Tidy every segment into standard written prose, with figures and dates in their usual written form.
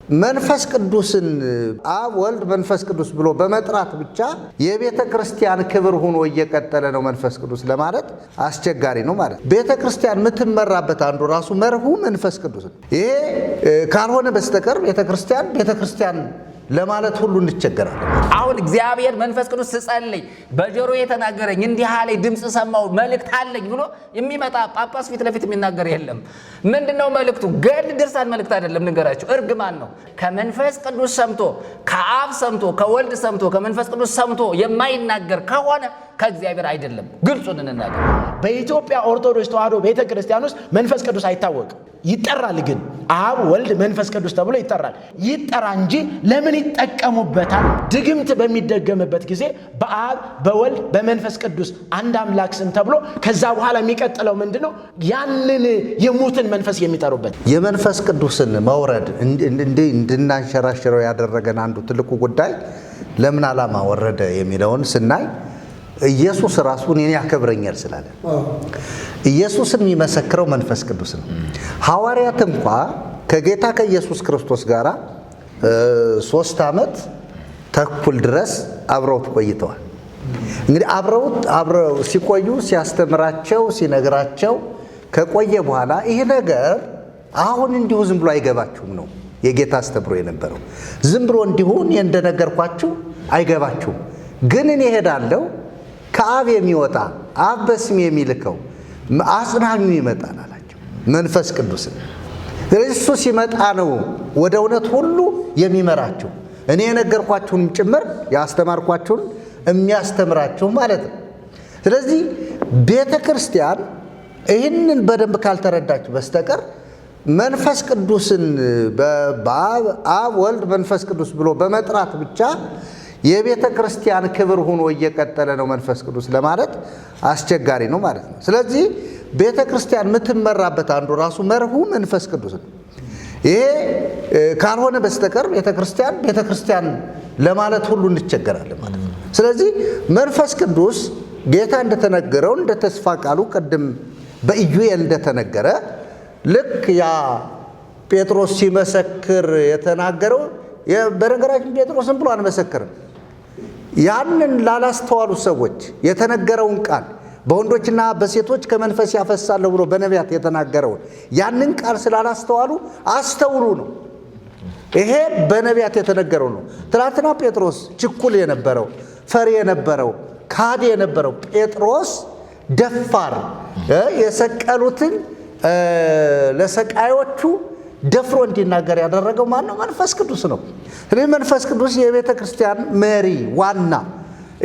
መንፈስ ቅዱስን አብ ወልድ መንፈስ ቅዱስ ብሎ በመጥራት ብቻ የቤተ ክርስቲያን ክብር ሆኖ እየቀጠለ ነው መንፈስ ቅዱስ ለማለት አስቸጋሪ ነው ማለት። ቤተ ክርስቲያን የምትመራበት አንዱ ራሱ መርሁ መንፈስ ቅዱስ ነው። ይሄ ካልሆነ በስተቀር ቤተ ክርስቲያን ለማለት ሁሉ እንቸገራለን። አሁን እግዚአብሔር መንፈስ ቅዱስ ስጸልይ በጆሮ የተናገረኝ እንዲህ አለኝ ድምጽ ሰማው መልእክት አለኝ ብሎ የሚመጣ ጳጳስ ፊት ለፊት የሚናገር የለም። ምንድነው መልእክቱ? ገድል ድርሳን መልእክት አይደለም። ንገራቸው እርግማን ነው። ከመንፈስ ቅዱስ ሰምቶ ከአብ ሰምቶ ከወልድ ሰምቶ ከመንፈስ ቅዱስ ሰምቶ የማይናገር ከሆነ ከእግዚአብሔር አይደለም። ግልጹን እንናገር። በኢትዮጵያ ኦርቶዶክስ ተዋሕዶ ቤተክርስቲያን ውስጥ መንፈስ ቅዱስ አይታወቅም። ይጠራል ግን አብ ወልድ መንፈስ ቅዱስ ተብሎ ይጠራል። ይጠራ እንጂ ለምን ይጠቀሙበታል? ድግምት በሚደገምበት ጊዜ በአብ በወልድ በመንፈስ ቅዱስ አንድ አምላክ ስም ተብሎ ከዛ በኋላ የሚቀጥለው ምንድነው? ያንን የሙትን መንፈስ የሚጠሩበት የመንፈስ ቅዱስን መውረድ እንድናንሸራሽረው ያደረገን አንዱ ትልቁ ጉዳይ ለምን ዓላማ ወረደ የሚለውን ስናይ ኢየሱስ ራሱን እኔን ያከብረኛል ስላለ ኢየሱስን የሚመሰክረው መንፈስ ቅዱስ ነው። ሐዋርያት እንኳ ከጌታ ከኢየሱስ ክርስቶስ ጋር 3 ዓመት ተኩል ድረስ አብረውት ቆይተዋል። እንግዲህ አብረው ሲቆዩ ሲያስተምራቸው ሲነግራቸው ከቆየ በኋላ ይሄ ነገር አሁን እንዲሁ ዝም ብሎ አይገባችሁም ነው የጌታ አስተምሮ የነበረው። ዝም ብሎ እንዲሁ እኔ እንደነገርኳችሁ አይገባችሁም፣ ግን እኔ እሄዳለሁ ከአብ የሚወጣ አብ በስሜ የሚልከው አጽናኙ ይመጣል አላቸው፣ መንፈስ ቅዱስ። እሱ ሲመጣ ነው ወደ እውነት ሁሉ የሚመራችሁ፣ እኔ የነገርኳችሁንም ጭምር ያስተማርኳችሁን የሚያስተምራችሁ ማለት ነው። ስለዚህ ቤተ ክርስቲያን ይህንን በደንብ ካልተረዳችሁ በስተቀር መንፈስ ቅዱስን በአብ ወልድ መንፈስ ቅዱስ ብሎ በመጥራት ብቻ የቤተ ክርስቲያን ክብር ሆኖ እየቀጠለ ነው መንፈስ ቅዱስ ለማለት አስቸጋሪ ነው ማለት ነው። ስለዚህ ቤተ ክርስቲያን የምትመራበት አንዱ ራሱ መርሁ መንፈስ ቅዱስ ነው። ይሄ ካልሆነ በስተቀር ቤተ ክርስቲያን ለማለት ሁሉ እንቸገራለን ማለት ነው። ስለዚህ መንፈስ ቅዱስ ጌታ እንደተነገረው እንደ ተስፋ ቃሉ ቅድም በኢዩኤል እንደተነገረ ልክ ያ ጴጥሮስ ሲመሰክር የተናገረው በነገራችን ጴጥሮስን ብሎ አልመሰከርም። ያንን ላላስተዋሉ ሰዎች የተነገረውን ቃል በወንዶችና በሴቶች ከመንፈስ ያፈሳለሁ ብሎ በነቢያት የተናገረውን ያንን ቃል ስላላስተዋሉ አስተውሉ ነው። ይሄ በነቢያት የተነገረው ነው። ትናንትና ጴጥሮስ ችኩል የነበረው ፈሪ የነበረው ካዲ የነበረው ጴጥሮስ ደፋር የሰቀሉትን ለሰቃዮቹ ደፍሮ እንዲናገር ያደረገው ማን ነው? መንፈስ ቅዱስ ነው። ስለዚህ መንፈስ ቅዱስ የቤተ ክርስቲያን መሪ ዋና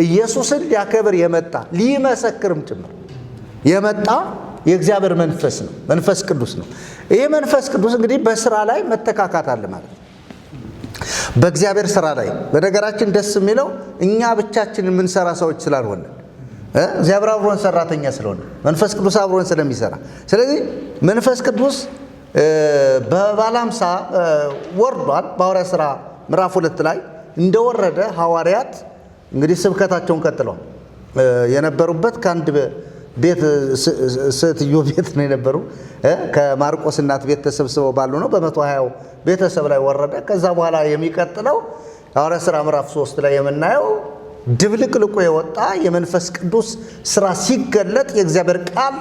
ኢየሱስን ሊያከብር የመጣ ሊመሰክርም ጭምር የመጣ የእግዚአብሔር መንፈስ ነው፣ መንፈስ ቅዱስ ነው። ይህ መንፈስ ቅዱስ እንግዲህ በስራ ላይ መተካካት አለ ማለት ነው። በእግዚአብሔር ስራ ላይ በነገራችን ደስ የሚለው እኛ ብቻችን የምንሰራ ሰዎች ስላልሆነ እግዚአብሔር አብሮን ሰራተኛ ስለሆነ መንፈስ ቅዱስ አብሮን ስለሚሰራ፣ ስለዚህ መንፈስ ቅዱስ በበዓለ ሃምሳ ወርዷል። በሐዋርያት ሥራ ምዕራፍ 2 ላይ እንደወረደ ሐዋርያት እንግዲህ ስብከታቸውን ቀጥለው የነበሩበት ከአንድ ቤት ሴትዮ ቤት ነው የነበሩ። ከማርቆስ እናት ቤት ተሰብስበው ባሉ ነው በ120 ቤተሰብ ላይ ወረደ። ከዛ በኋላ የሚቀጥለው ሐዋርያት ሥራ ምዕራፍ 3 ላይ የምናየው ድብልቅልቁ የወጣ የመንፈስ ቅዱስ ስራ ሲገለጥ የእግዚአብሔር ቃል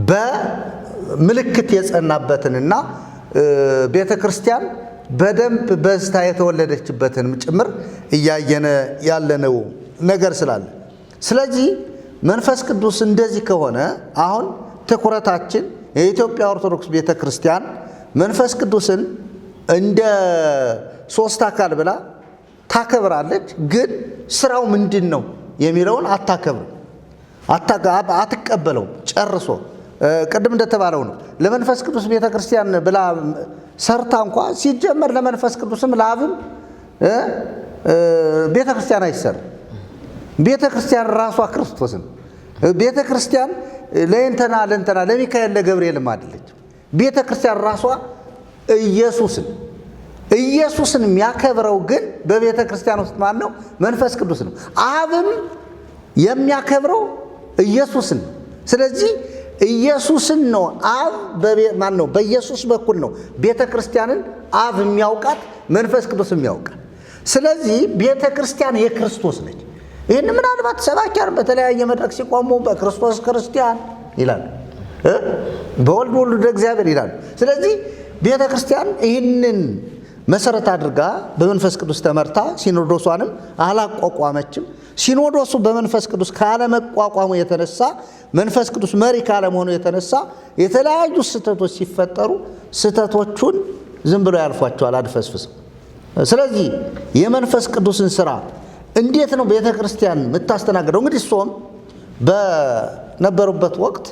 በምልክት የጸናበትንና ቤተ ክርስቲያን በደንብ በዝታ የተወለደችበትንም ጭምር እያየነ ያለነው ነገር ስላለ፣ ስለዚህ መንፈስ ቅዱስ እንደዚህ ከሆነ አሁን ትኩረታችን የኢትዮጵያ ኦርቶዶክስ ቤተ ክርስቲያን መንፈስ ቅዱስን እንደ 3 አካል ብላ ታከብራለች። ግን ስራው ምንድን ነው የሚለውን አታከብርም፣ አትቀበለውም ጨርሶ። ቅድም እንደተባለው ነው ለመንፈስ ቅዱስ ቤተ ክርስቲያን ብላ ሰርታ እንኳ ሲጀመር ለመንፈስ ቅዱስም ለአብም ቤተ ክርስቲያን አይሰራም። ቤተ ክርስቲያን ራሷ ክርስቶስን ቤተ ክርስቲያን ለእንተና ለሚካኤል ለገብርኤልም አይደለች። ቤተ ክርስቲያን ራሷ ኢየሱስን የሚያከብረው ግን በቤተ ክርስቲያን ውስጥ ማን ነው? መንፈስ ቅዱስ ነው። አብም የሚያከብረው ኢየሱስን። ስለዚህ ኢየሱስን ነው አብ ማን ነው? በኢየሱስ በኩል ነው ቤተ ክርስቲያንን አብ የሚያውቃት መንፈስ ቅዱስም ያውቃል። ስለዚህ ቤተ ክርስቲያን የክርስቶስ ነች። ይህን ምናልባት ሰባኪያን በተለያየ መድረክ ሲቆሙ በክርስቶስ ክርስቲያን ይላሉ፣ በወልድ ወልድ እግዚአብሔር ይላሉ። ስለዚህ ቤተ ክርስቲያን ይህንን መሰረት አድርጋ በመንፈስ ቅዱስ ተመርታ ሲኖዶሷንም አላቋቋመችም። ሲኖዶሱ በመንፈስ ቅዱስ ካለመቋቋሙ የተነሳ መንፈስ ቅዱስ መሪ ካለመሆኑ የተነሳ የተለያዩ ስህተቶች ሲፈጠሩ ስህተቶቹን ዝም ብሎ ያልፏቸዋል አድፈስፍሰው። ስለዚህ የመንፈስ ቅዱስን ስራ እንዴት ነው ቤተ ክርስቲያን የምታስተናግደው? እንግዲህ እሷም በነበሩበት ወቅት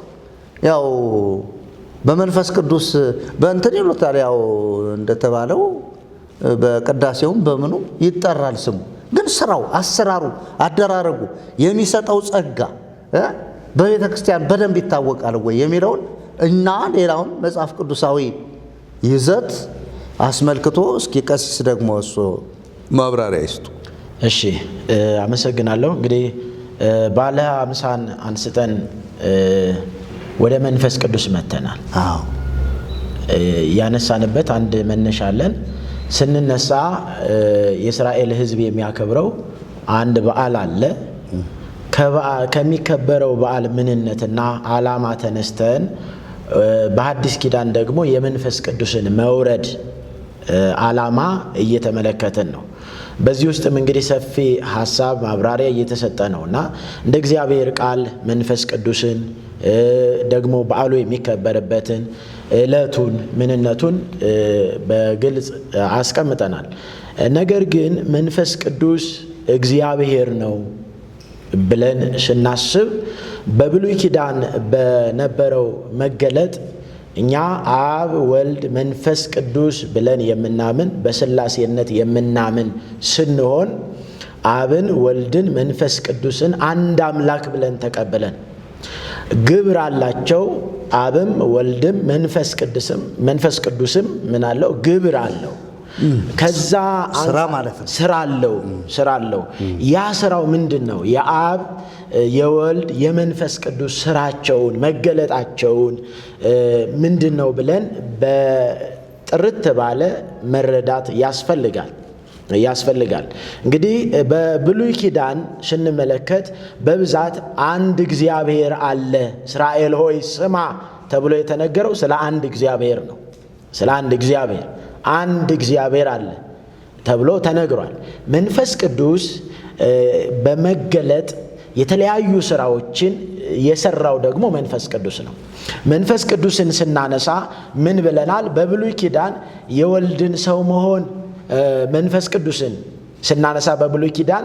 ያው በመንፈስ ቅዱስ በእንትን ይሉታል፣ ያው እንደተባለው በቅዳሴውም በምኑ ይጠራል ስሙ። ግን ስራው፣ አሰራሩ፣ አደራረጉ የሚሰጠው ጸጋ በቤተ ክርስቲያን በደንብ ይታወቃል ወይ የሚለውን እና ሌላውን መጽሐፍ ቅዱሳዊ ይዘት አስመልክቶ እስኪ ቀሲስ ደግሞ እሱ ማብራሪያ ይስጡ። እሺ፣ አመሰግናለሁ። እንግዲህ ባለ አምሳን አንስተን ወደ መንፈስ ቅዱስ መተናል። አዎ፣ ያነሳንበት አንድ መነሻ አለን። ስንነሳ የእስራኤል ሕዝብ የሚያከብረው አንድ በዓል አለ። ከሚከበረው በዓል ምንነትና ዓላማ ተነስተን በሐዲስ ኪዳን ደግሞ የመንፈስ ቅዱስን መውረድ ዓላማ እየተመለከትን ነው። በዚህ ውስጥም እንግዲህ ሰፊ ሐሳብ ማብራሪያ እየተሰጠ ነውና እንደ እግዚአብሔር ቃል መንፈስ ቅዱስን ደግሞ በዓሉ የሚከበርበትን ዕለቱን ምንነቱን በግልጽ አስቀምጠናል። ነገር ግን መንፈስ ቅዱስ እግዚአብሔር ነው ብለን ስናስብ በብሉይ ኪዳን በነበረው መገለጥ እኛ አብ፣ ወልድ፣ መንፈስ ቅዱስ ብለን የምናምን በሥላሴነት የምናምን ስንሆን አብን፣ ወልድን፣ መንፈስ ቅዱስን አንድ አምላክ ብለን ተቀብለን ግብር አላቸው። አብም ወልድም መንፈስ ቅዱስም ምን አለው? ግብር አለው። ከዛ ስራ ማለት ነው። ስራ አለው። ያ ስራው ምንድን ነው? የአብ የወልድ የመንፈስ ቅዱስ ስራቸውን መገለጣቸውን ምንድን ነው ብለን በጥርት ባለ መረዳት ያስፈልጋል። እንግዲህ በብሉይ ኪዳን ስንመለከት በብዛት አንድ እግዚአብሔር አለ፣ እስራኤል ሆይ ስማ ተብሎ የተነገረው ስለ አንድ እግዚአብሔር ነው። ስለ አንድ እግዚአብሔር አለ ተብሎ ተነግሯል። መንፈስ ቅዱስ በመገለጥ የተለያዩ ስራዎችን የሰራው ደግሞ መንፈስ ቅዱስ ነው። መንፈስ ቅዱስን ስናነሳ ምን ብለናል? በብሉይ ኪዳን የወልድን ሰው መሆን መንፈስ ቅዱስን ስናነሳ በብሉይ ኪዳን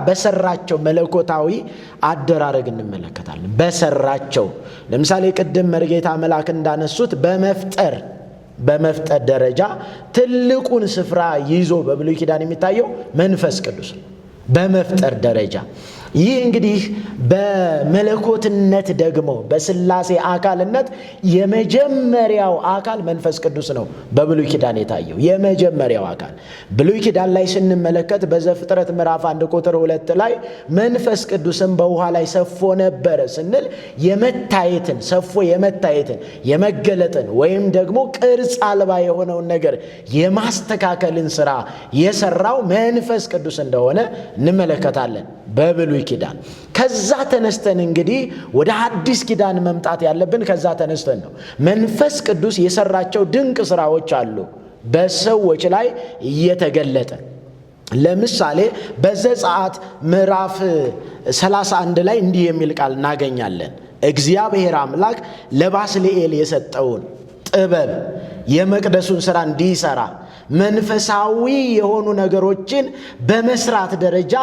በሰራቸው መለኮታዊ አደራረግ እንመለከታለን። በሰራቸው ለምሳሌ ቅድም መርጌታ መልአክ እንዳነሱት በመፍጠር ደረጃ ትልቁን ስፍራ ይዞ በብሉይ ኪዳን የሚታየው መንፈስ ቅዱስ ነው። በመፍጠር ደረጃ ይህ እንግዲህ በመለኮትነት ደግሞ በሥላሴ አካልነት የመጀመሪያው አካል መንፈስ ቅዱስ ነው። በብሉይ ኪዳን የታየው የመጀመሪያው አካል ብሉይ ኪዳን ላይ ስንመለከት በዘፍጥረት ምዕራፍ 1 ቁጥር 2 ላይ መንፈስ ቅዱስም በውሃ ላይ ሰፎ ነበረ ስንል ሰፎ የመታየትን የመገለጥን ወይም ደግሞ ቅርጽ አልባ የሆነውን ነገር የማስተካከልን ስራ የሰራው መንፈስ ቅዱስ እንደሆነ እንመለከታለን በብሉይ ኪዳን። ከዛ ተነስተን እንግዲህ ወደ አዲስ ኪዳን መምጣት ያለብን ከዛ ተነስተን ነው። መንፈስ ቅዱስ የሰራቸው ድንቅ ስራዎች አሉ በሰዎች ላይ እየተገለጠ። ለምሳሌ በዘጸአት ምዕራፍ 31 ላይ እንዲህ የሚል ቃል እናገኛለን። እግዚአብሔር አምላክ ለባስልኤል የሰጠውን ጥበብ የመቅደሱን ስራ እንዲሰራ መንፈሳዊ የሆኑ ነገሮችን በመስራት ደረጃ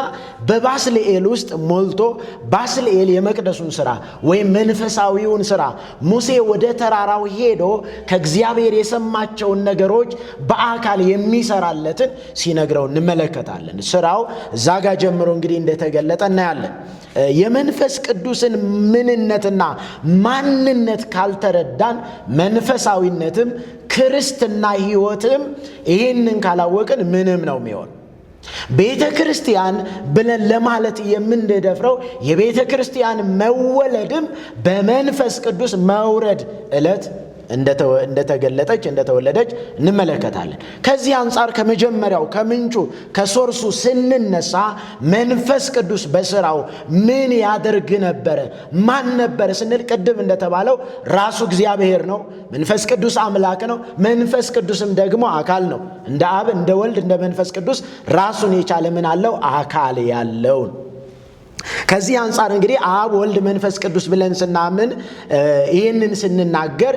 በባስልኤል ውስጥ ሞልቶ ባስልኤል የመቅደሱን ስራ ወይም መንፈሳዊውን ስራ ሙሴ ወደ ተራራው ሄዶ ከእግዚአብሔር የሰማቸውን ነገሮች በአካል የሚሰራለትን ሲነግረው እንመለከታለን። ስራው እዛ ጋር ጀምሮ እንግዲህ እንደተገለጠ እናያለን። የመንፈስ ቅዱስን ምንነትና ማንነት ካልተረዳን መንፈሳዊነትም ክርስትና ሕይወትም ይህንን ካላወቅን ምንም ነው የሚሆን። ቤተ ክርስቲያን ብለን ለማለት የምንደፍረው የቤተ ክርስቲያን መወለድም በመንፈስ ቅዱስ መውረድ ዕለት እንደተገለጠች እንደተወለደች እንመለከታለን። ከዚህ አንጻር ከመጀመሪያው ከምንጩ ከሶርሱ ስንነሳ መንፈስ ቅዱስ በስራው ምን ያደርግ ነበረ? ማን ነበረ ስንል ቅድም እንደተባለው ራሱ እግዚአብሔር ነው። መንፈስ ቅዱስ አምላክ ነው። መንፈስ ቅዱስም ደግሞ አካል ነው። እንደ አብ እንደ ወልድ እንደ መንፈስ ቅዱስ ራሱን የቻለ ምን አለው? አካል ያለው። ከዚህ አንጻር እንግዲህ አብ ወልድ መንፈስ ቅዱስ ብለን ስናምን ይህንን ስንናገር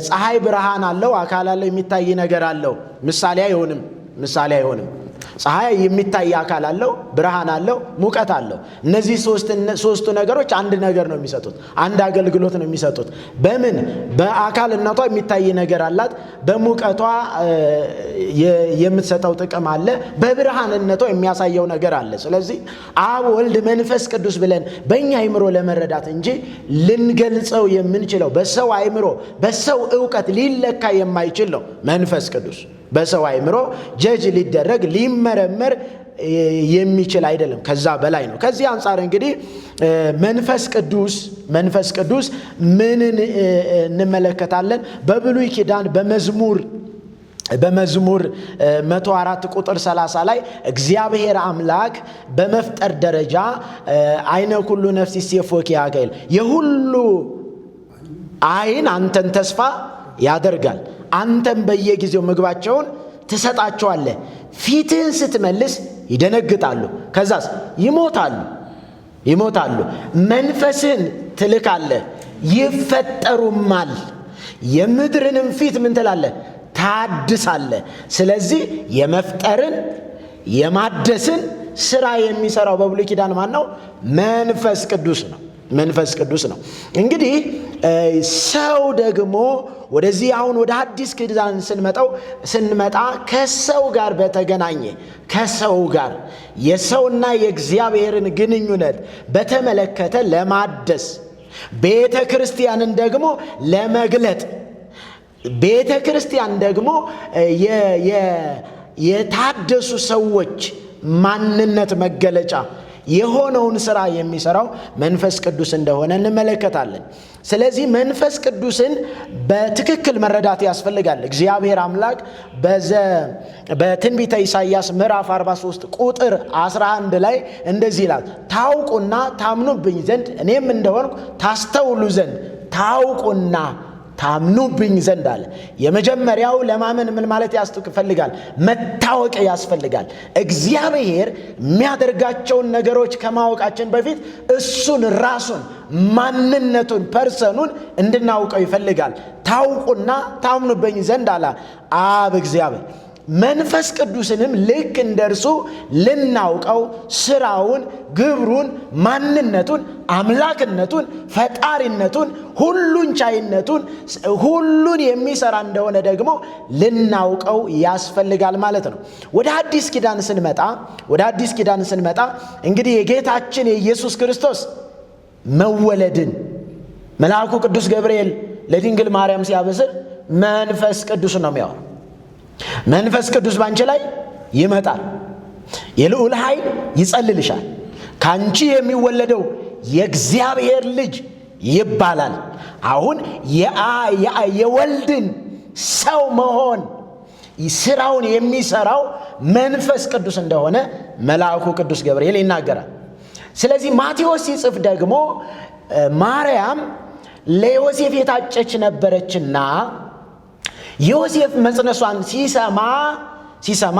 ፀሐይ ብርሃን አለው፣ አካል አለው፣ የሚታይ ነገር አለው። ምሳሌ አይሆንም። ፀሐይ የሚታይ አካል አለው፣ ብርሃን አለው፣ ሙቀት አለው። እነዚህ ሶስቱ ነገሮች አንድ ነገር ነው የሚሰጡት፣ አንድ አገልግሎት ነው የሚሰጡት። በምን? በአካልነቷ የሚታይ ነገር አላት፣ በሙቀቷ የምትሰጠው ጥቅም አለ፣ በብርሃንነቷ የሚያሳየው ነገር አለ። ስለዚህ አብ ወልድ መንፈስ ቅዱስ ብለን በእኛ አይምሮ ለመረዳት እንጂ ልንገልጸው የምንችለው በሰው አይምሮ በሰው ዕውቀት ሊለካ የማይችል ነው። መንፈስ ቅዱስ በሰው አይምሮ ጀጅ ሊደረግ ሊመረመር የሚችል አይደለም፣ ከዛ በላይ ነው። ከዚህ አንጻር እንግዲህ መንፈስ ቅዱስ ምንን እንመለከታለን? በብሉይ ኪዳን በመዝሙር 104 ቁጥር 30 ላይ እግዚአብሔር አምላክ በመፍጠር ደረጃ አይነ ኩሉ ነፍስ ይሴፎክ ያገል የሁሉ አይን አንተን ተስፋ ያደርጋል፣ አንተም በየጊዜው ምግባቸውን ትሰጣቸዋለህ፣ ፊትህን ስትመልስ ይደነግጣሉ፣ ከዛስ ይሞታሉ። መንፈስህን ትልካለህ ይፈጠሩማል፣ የምድርንም ፊት ምን ትላለህ? ታድሳለህ። ስለዚህ የመፍጠርን የማደስን ስራ የሚሰራው በብሉይ ኪዳን ማን ነው? መንፈስ ቅዱስ ነው። እንግዲህ ሰው ደግሞ ወደዚህ አሁን ወደ አዲስ ኪዳን ስንመጣ ከሰው ጋር በተገናኘ ከሰው ጋር የሰውና የእግዚአብሔርን ግንኙነት በተመለከተ ለማደስ ቤተ ክርስቲያንን ደግሞ ለመግለጥ ቤተ ክርስቲያን ደግሞ የታደሱ ሰዎች ማንነት መገለጫ የሆነውን ስራ የሚሰራው መንፈስ ቅዱስ እንደሆነ እንመለከታለን። ስለዚህ መንፈስ ቅዱስን በትክክል መረዳት ያስፈልጋል። እግዚአብሔር አምላክ በትንቢተ ኢሳይያስ ምዕራፍ 43 ቁጥር 11 ላይ እንደዚህ ይላል፣ ታውቁና ታምኑብኝ ዘንድ እኔም እንደሆንኩ ታስተውሉ ዘንድ ታውቁና ታምኑብኝ ዘንድ አለ። የመጀመሪያው ለማመን ምን ማለት ያስፈልጋል? መታወቅ ያስፈልጋል። እግዚአብሔር የሚያደርጋቸውን ነገሮች ከማወቃችን በፊት እሱን ራሱን ማንነቱን ፐርሰኑን እንድናውቀው ይፈልጋል። ታውቁና ታምኑብኝ ዘንድ አለ አብ እግዚአብሔር። መንፈስ ቅዱስንም ልክ እንደርሱ ልናውቀው ስራውን፣ ግብሩን፣ ማንነቱን፣ አምላክነቱን፣ ፈጣሪነቱን፣ ሁሉን ቻይነቱን፣ ሁሉን የሚሰራ እንደሆነ ደግሞ ልናውቀው ያስፈልጋል ማለት ነው። ወደ አዲስ ኪዳን ስንመጣ እንግዲህ የጌታችን የኢየሱስ ክርስቶስ መወለድን መልአኩ ቅዱስ ገብርኤል ለድንግል ማርያም ሲያበስር መንፈስ ቅዱስ ነው የሚያወራው። መንፈስ ቅዱስ ባንቺ ላይ ይመጣል፣ የልዑል ኃይል ይጸልልሻል፣ ካንቺ የሚወለደው የእግዚአብሔር ልጅ ይባላል። አሁን የወልድን ሰው መሆን ስራውን የሚሰራው መንፈስ ቅዱስ እንደሆነ መልአኩ ቅዱስ ገብርኤል ይናገራል። ስለዚህ ማቴዎስ ሲጽፍ ደግሞ ማርያም ለዮሴፍ የታጨች ነበረችና ዮሴፍ መጽነሷን ሲሰማ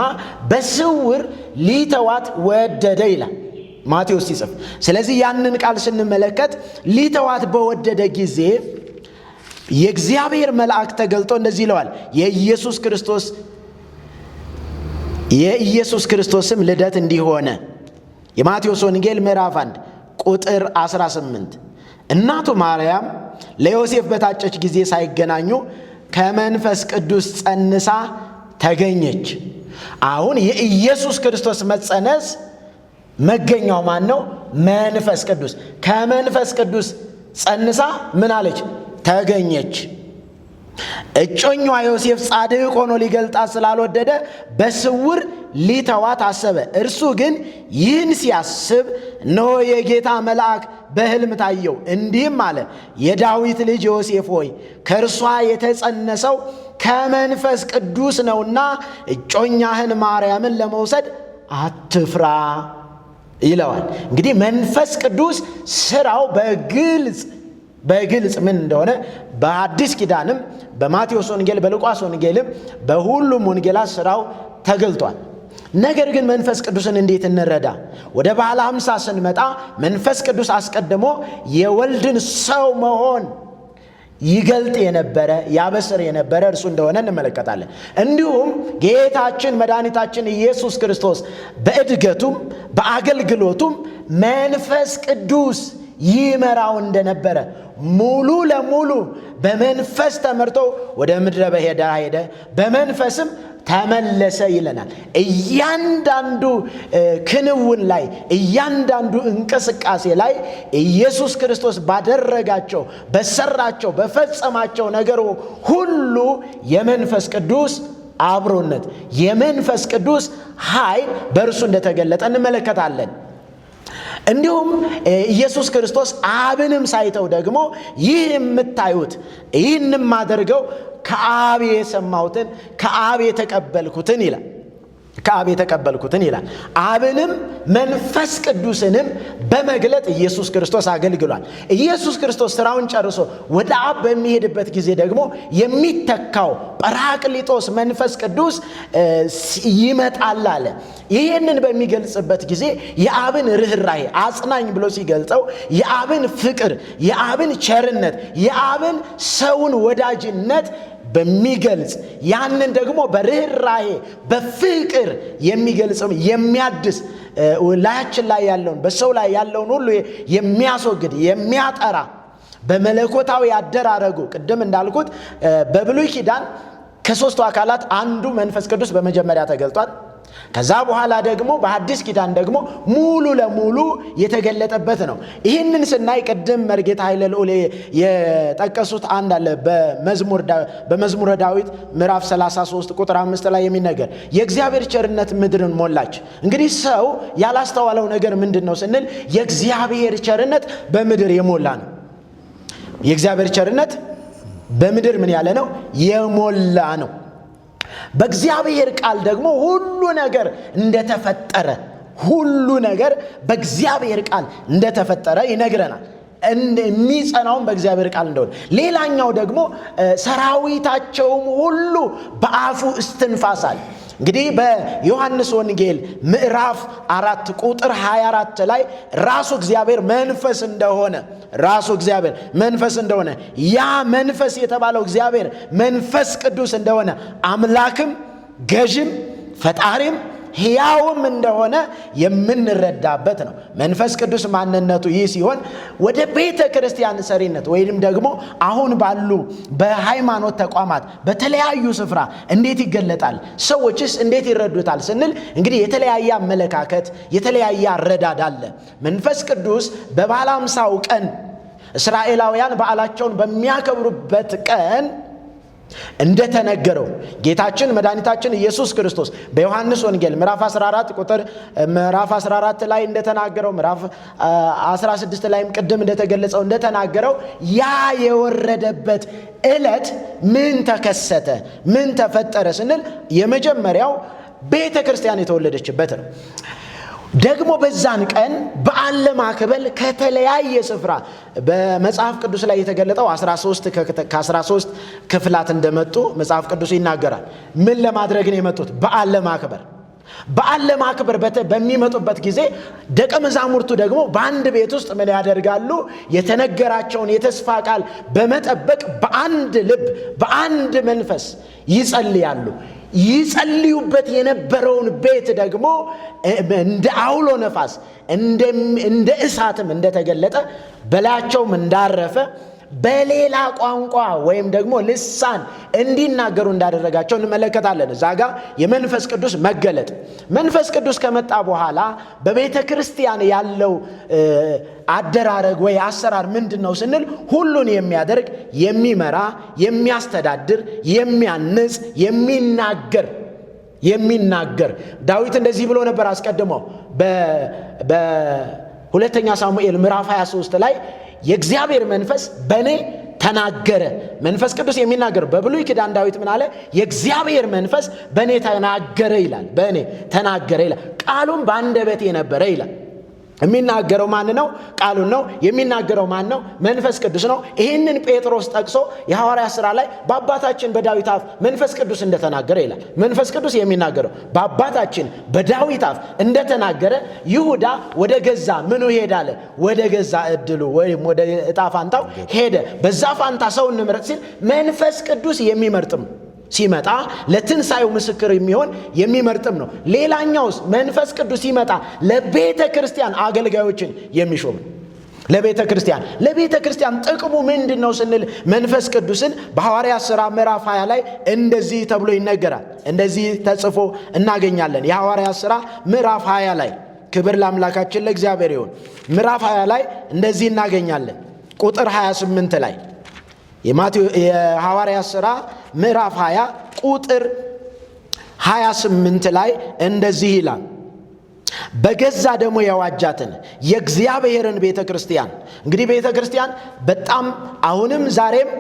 በስውር ሊተዋት ወደደ ይላል ማቴዎስ ሲጽፍ። ስለዚህ ያንን ቃል ስንመለከት ሊተዋት በወደደ ጊዜ የእግዚአብሔር መልአክ ተገልጦ እንደዚህ ይለዋል፣ የኢየሱስ ክርስቶስም ልደት እንዲሆነ። የማቴዎስ ወንጌል ምዕራፍ 1 ቁጥር 18። እናቱ ማርያም ለዮሴፍ በታጨች ጊዜ ሳይገናኙ ከመንፈስ ቅዱስ ጸንሳ ተገኘች። አሁን የኢየሱስ ክርስቶስ መጸነስ መገኛው ማን ነው? መንፈስ ቅዱስ። ከመንፈስ ቅዱስ ጸንሳ ምን አለች? ተገኘች። እጮኛዋ ዮሴፍ ጻድቅ ሆኖ ሊገልጣት ስላልወደደ በስውር ሊተዋት አሰበ። እርሱ ግን ይህን ሲያስብ እነሆ የጌታ መልአክ በሕልም ታየው፣ እንዲህም አለ፣ የዳዊት ልጅ ዮሴፍ ሆይ ከእርሷ የተጸነሰው ከመንፈስ ቅዱስ ነውና እጮኛህን ማርያምን ለመውሰድ አትፍራ ይለዋል። እንግዲህ መንፈስ ቅዱስ ስራው በግልጽ ምን እንደሆነ በአዲስ ኪዳንም በማቴዎስ ወንጌል በሉቃስ ወንጌልም በሁሉም ወንጌላት ስራው ተገልጧል። ነገር ግን መንፈስ ቅዱስን እንዴት እንረዳ? ወደ በዓለ ሃምሳ ስንመጣ መንፈስ ቅዱስ አስቀድሞ የወልድን ሰው መሆን ይገልጥ የነበረ ያበስር የነበረ እርሱ እንደሆነ እንመለከታለን። እንዲሁም ጌታችን መድኃኒታችን ኢየሱስ ክርስቶስ በእድገቱም በአገልግሎቱም መንፈስ ቅዱስ ይመራው እንደነበረ ሙሉ ለሙሉ በመንፈስ ተመርቶ ወደ ምድረ በዳ ሄደ፣ በመንፈስም ተመለሰ ይለናል። እያንዳንዱ ክንውን ላይ እያንዳንዱ እንቅስቃሴ ላይ ኢየሱስ ክርስቶስ ባደረጋቸው በሰራቸው በፈጸማቸው ነገር ሁሉ የመንፈስ ቅዱስ አብሮነት የመንፈስ ቅዱስ ኃይል በእርሱ እንደተገለጠ እንመለከታለን። እንዲሁም ኢየሱስ ክርስቶስ አብንም ሳይተው ደግሞ ይህ የምታዩት ይህንም ማደርገው ከአብ የሰማሁትን ከአብ የተቀበልኩትን ይላል። አብንም መንፈስ ቅዱስንም በመግለጥ ኢየሱስ ክርስቶስ አገልግሏል። ኢየሱስ ክርስቶስ ስራውን ጨርሶ ወደ አብ በሚሄድበት ጊዜ ደግሞ የሚተካው ጰራቅሊጦስ መንፈስ ቅዱስ ይመጣል አለ። ይህንን በሚገልጽበት ጊዜ የአብን ርኅራኄ አጽናኝ ብሎ ሲገልጸው የአብን ፍቅር፣ የአብን ቸርነት፣ የአብን ሰውን ወዳጅነት በሚገልጽ ያንን ደግሞ በርኅራኄ በፍቅር የሚገልጽ የሚያድስ ላያችን ላይ ያለውን በሰው ላይ ያለውን ሁሉ የሚያስወግድ የሚያጠራ በመለኮታዊ አደራረጉ ቅድም እንዳልኩት በብሉይ ኪዳን ከሦስቱ አካላት አንዱ መንፈስ ቅዱስ በመጀመሪያ ተገልጧል። ከዛ በኋላ ደግሞ በአዲስ ኪዳን ደግሞ ሙሉ ለሙሉ የተገለጠበት ነው። ይህንን ስናይ ቅድም መርጌታ ኃይለ ልዑል የጠቀሱት አንድ አለ በመዝሙረ ዳዊት ምዕራፍ 33 ቁጥር 5 ላይ የሚነገር የእግዚአብሔር ቸርነት ምድርን ሞላች። እንግዲህ ሰው ያላስተዋለው ነገር ምንድን ነው ስንል የእግዚአብሔር ቸርነት በምድር የሞላ ነው። የእግዚአብሔር ቸርነት በምድር ምን ያለ ነው? የሞላ ነው። በእግዚአብሔር ቃል ደግሞ ሁሉ ነገር በእግዚአብሔር ቃል እንደተፈጠረ ይነግረናል። የሚጸናውም በእግዚአብሔር ቃል እንደሆነ። ሌላኛው ደግሞ ሰራዊታቸውም ሁሉ በአፉ እስትንፋስ አለ። እንግዲህ በዮሐንስ ወንጌል ምዕራፍ 4 ቁጥር 24 ላይ ራሱ እግዚአብሔር መንፈስ እንደሆነ ያ መንፈስ የተባለው እግዚአብሔር መንፈስ ቅዱስ እንደሆነ አምላክም ገዥም ፈጣሪም ሕያውም እንደሆነ የምንረዳበት ነው። መንፈስ ቅዱስ ማንነቱ ይህ ሲሆን ወደ ቤተ ክርስቲያን ሰሪነት ወይም ደግሞ አሁን ባሉ በሃይማኖት ተቋማት በተለያዩ ስፍራ እንዴት ይገለጣል? ሰዎችስ እንዴት ይረዱታል ስንል እንግዲህ የተለያየ አመለካከት የተለያየ አረዳድ አለ። መንፈስ ቅዱስ በበዓለ ሃምሳው ቀን እስራኤላውያን በዓላቸውን በሚያከብሩበት ቀን እንደተነገረው ጌታችን መድኃኒታችን ኢየሱስ ክርስቶስ በዮሐንስ ወንጌል ምዕራፍ 14 ላይ እንደተናገረው ምዕራፍ 16 ላይም ቅድም እንደተገለጸው እንደተናገረው ያ የወረደበት ዕለት ምን ተከሰተ ምን ተፈጠረ ስንል የመጀመሪያው ቤተ ክርስቲያን የተወለደችበት ነው። ደግሞ በዛን ቀን በዓል ለማክበር ከተለያየ ስፍራ በመጽሐፍ ቅዱስ ላይ የተገለጠው 13 ክፍላት እንደመጡ መጽሐፍ ቅዱስ ይናገራል። ምን ለማድረግ ነው የመጡት? በዓል ለማክበር በሚመጡበት ጊዜ ደቀ መዛሙርቱ ደግሞ በአንድ ቤት ውስጥ ምን ያደርጋሉ? የተነገራቸውን የተስፋ ቃል በመጠበቅ በአንድ ልብ በአንድ መንፈስ ይጸልያሉ። ይጸልዩበት የነበረውን ቤት ደግሞ እንደ አውሎ ነፋስ እንደ እሳትም እንደተገለጠ በላያቸውም እንዳረፈ በሌላ ቋንቋ ወይም ደግሞ ልሳን እንዲናገሩ እንዳደረጋቸው እንመለከታለን። እዛ ጋር የመንፈስ ቅዱስ መገለጥ መንፈስ ቅዱስ ከመጣ በኋላ በቤተ ክርስቲያን ያለው አደራረግ ወይ አሰራር ምንድነው ስንል ሁሉን የሚያደርግ የሚመራ የሚያስተዳድር የሚያንጽ የሚናገር የሚናገር ዳዊት እንደዚህ ብሎ ነበር አስቀድሞ በሁለተኛ ሳሙኤል ምዕራፍ 23 ላይ የእግዚአብሔር መንፈስ በእኔ ተናገረ። መንፈስ ቅዱስ የሚናገር በብሉይ ኪዳን ዳዊት ምን አለ? የእግዚአብሔር መንፈስ በእኔ ተናገረ ይላል። በእኔ ተናገረ ይላል። ቃሉም በአንደበቴ ነበረ ይላል። የሚናገረው ማን ነው? ቃሉን ነው። የሚናገረው ማን ነው? መንፈስ ቅዱስ ነው። ይህንን ጴጥሮስ ጠቅሶ የሐዋርያት ሥራ ላይ በአባታችን በዳዊት አፍ መንፈስ ቅዱስ እንደተናገረ ይላል። መንፈስ ቅዱስ የሚናገረው በአባታችን በዳዊት አፍ እንደተናገረ ይሁዳ ወደ ገዛ ምኑ ሄዳለ? ወደ ገዛ እድሉ ወይም ወደ ዕጣ ፋንታው ሄደ። በዛ ፋንታ ሰው እንምረጥ ሲል መንፈስ ቅዱስ የሚመርጥም ሲመጣ ለትንሣኤው ምስክር የሚሆን የሚመርጥም ነው። ሌላኛውስ መንፈስ ቅዱስ ሲመጣ ለቤተ ክርስቲያን አገልጋዮችን የሚሾም ለቤተ ክርስቲያን ጥቅሙ ምንድን ነው ስንል መንፈስ ቅዱስን በሐዋርያት ሥራ ምዕራፍ 20 ላይ እንደዚህ ተብሎ ይነገራል። እንደዚህ ተጽፎ እናገኛለን። የሐዋርያት ሥራ ምዕራፍ 20 ላይ ክብር ለአምላካችን ለእግዚአብሔር ይሁን። ምዕራፍ 20 ላይ እንደዚህ እናገኛለን። ቁጥር 28 ላይ የሐዋርያት ሥራ ምዕራፍ 20 ቁጥር 28 ላይ እንደዚህ ይላል። በገዛ ደግሞ የዋጃትን የእግዚአብሔርን ቤተ ክርስቲያን። እንግዲህ ቤተ ክርስቲያን በጣም አሁንም ዛሬም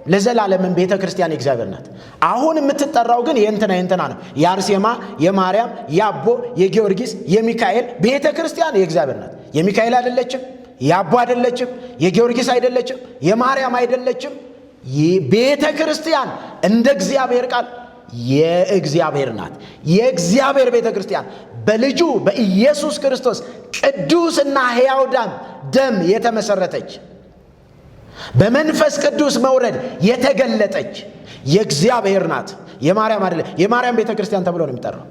ለዘላለምን ቤተ ክርስቲያን የእግዚአብሔር ናት። አሁን የምትጠራው ግን የእንትና ነው። የአርሴማ፣ የማርያም፣ የአቦ፣ የጊዮርጊስ፣ የሚካኤል ቤተ ክርስቲያን የእግዚአብሔር ናት። የሚካኤል አይደለችም፣ የአቦ አይደለችም፣ የጊዮርጊስ አይደለችም፣ የማርያም አይደለችም። ቤተ ክርስቲያን እንደ እግዚአብሔር ቃል የእግዚአብሔር ናት። የእግዚአብሔር ቤተ ክርስቲያን በልጁ በኢየሱስ ክርስቶስ ቅዱስና ሕያው ደም የተመሰረተች በመንፈስ ቅዱስ መውረድ የተገለጠች የእግዚአብሔር ናት። የማርያም አይደለም። የማርያም ቤተ ክርስቲያን ተብሎ ነው የሚጠራው።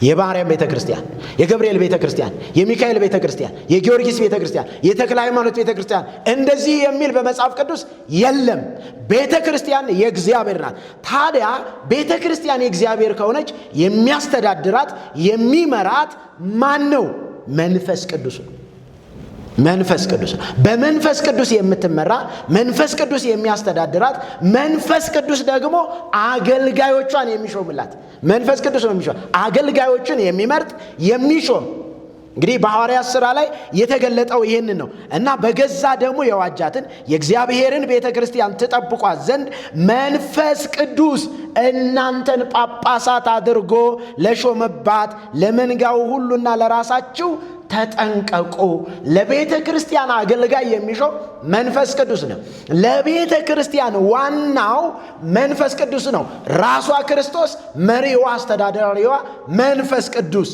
የማርያም ቤተ ክርስቲያን፣ የገብርኤል ቤተ ክርስቲያን፣ የሚካኤል ቤተ ክርስቲያን፣ የጊዮርጊስ ቤተ ክርስቲያን፣ የተክለ ሃይማኖት ቤተ ክርስቲያን እንደዚህ የሚል በመጽሐፍ ቅዱስ የለም። ቤተ ክርስቲያን የእግዚአብሔር ናት። ታዲያ ቤተ ክርስቲያን የእግዚአብሔር ከሆነች የሚያስተዳድራት የሚመራት ማን ነው? መንፈስ ቅዱስ ነው። መንፈስ ቅዱስ በመንፈስ ቅዱስ የምትመራ መንፈስ ቅዱስ የሚያስተዳድራት መንፈስ ቅዱስ ደግሞ አገልጋዮቿን የሚሾምላት መንፈስ ቅዱስ ነው የሚሾም አገልጋዮችን የሚመርጥ የሚሾም። እንግዲህ በሐዋርያት ሥራ ላይ የተገለጠው ይህንን ነው እና በገዛ ደግሞ የዋጃትን የእግዚአብሔርን ቤተ ክርስቲያን ትጠብቋት ዘንድ መንፈስ ቅዱስ እናንተን ጳጳሳት አድርጎ ለሾመባት ለመንጋው ሁሉና ለራሳችሁ ተጠንቀቁ። ለቤተ ክርስቲያን አገልጋይ የሚሾም መንፈስ ቅዱስ ነው። ለቤተ ክርስቲያን ዋናው መንፈስ ቅዱስ ነው። ራሷ ክርስቶስ መሪዋ፣ አስተዳዳሪዋ መንፈስ ቅዱስ፣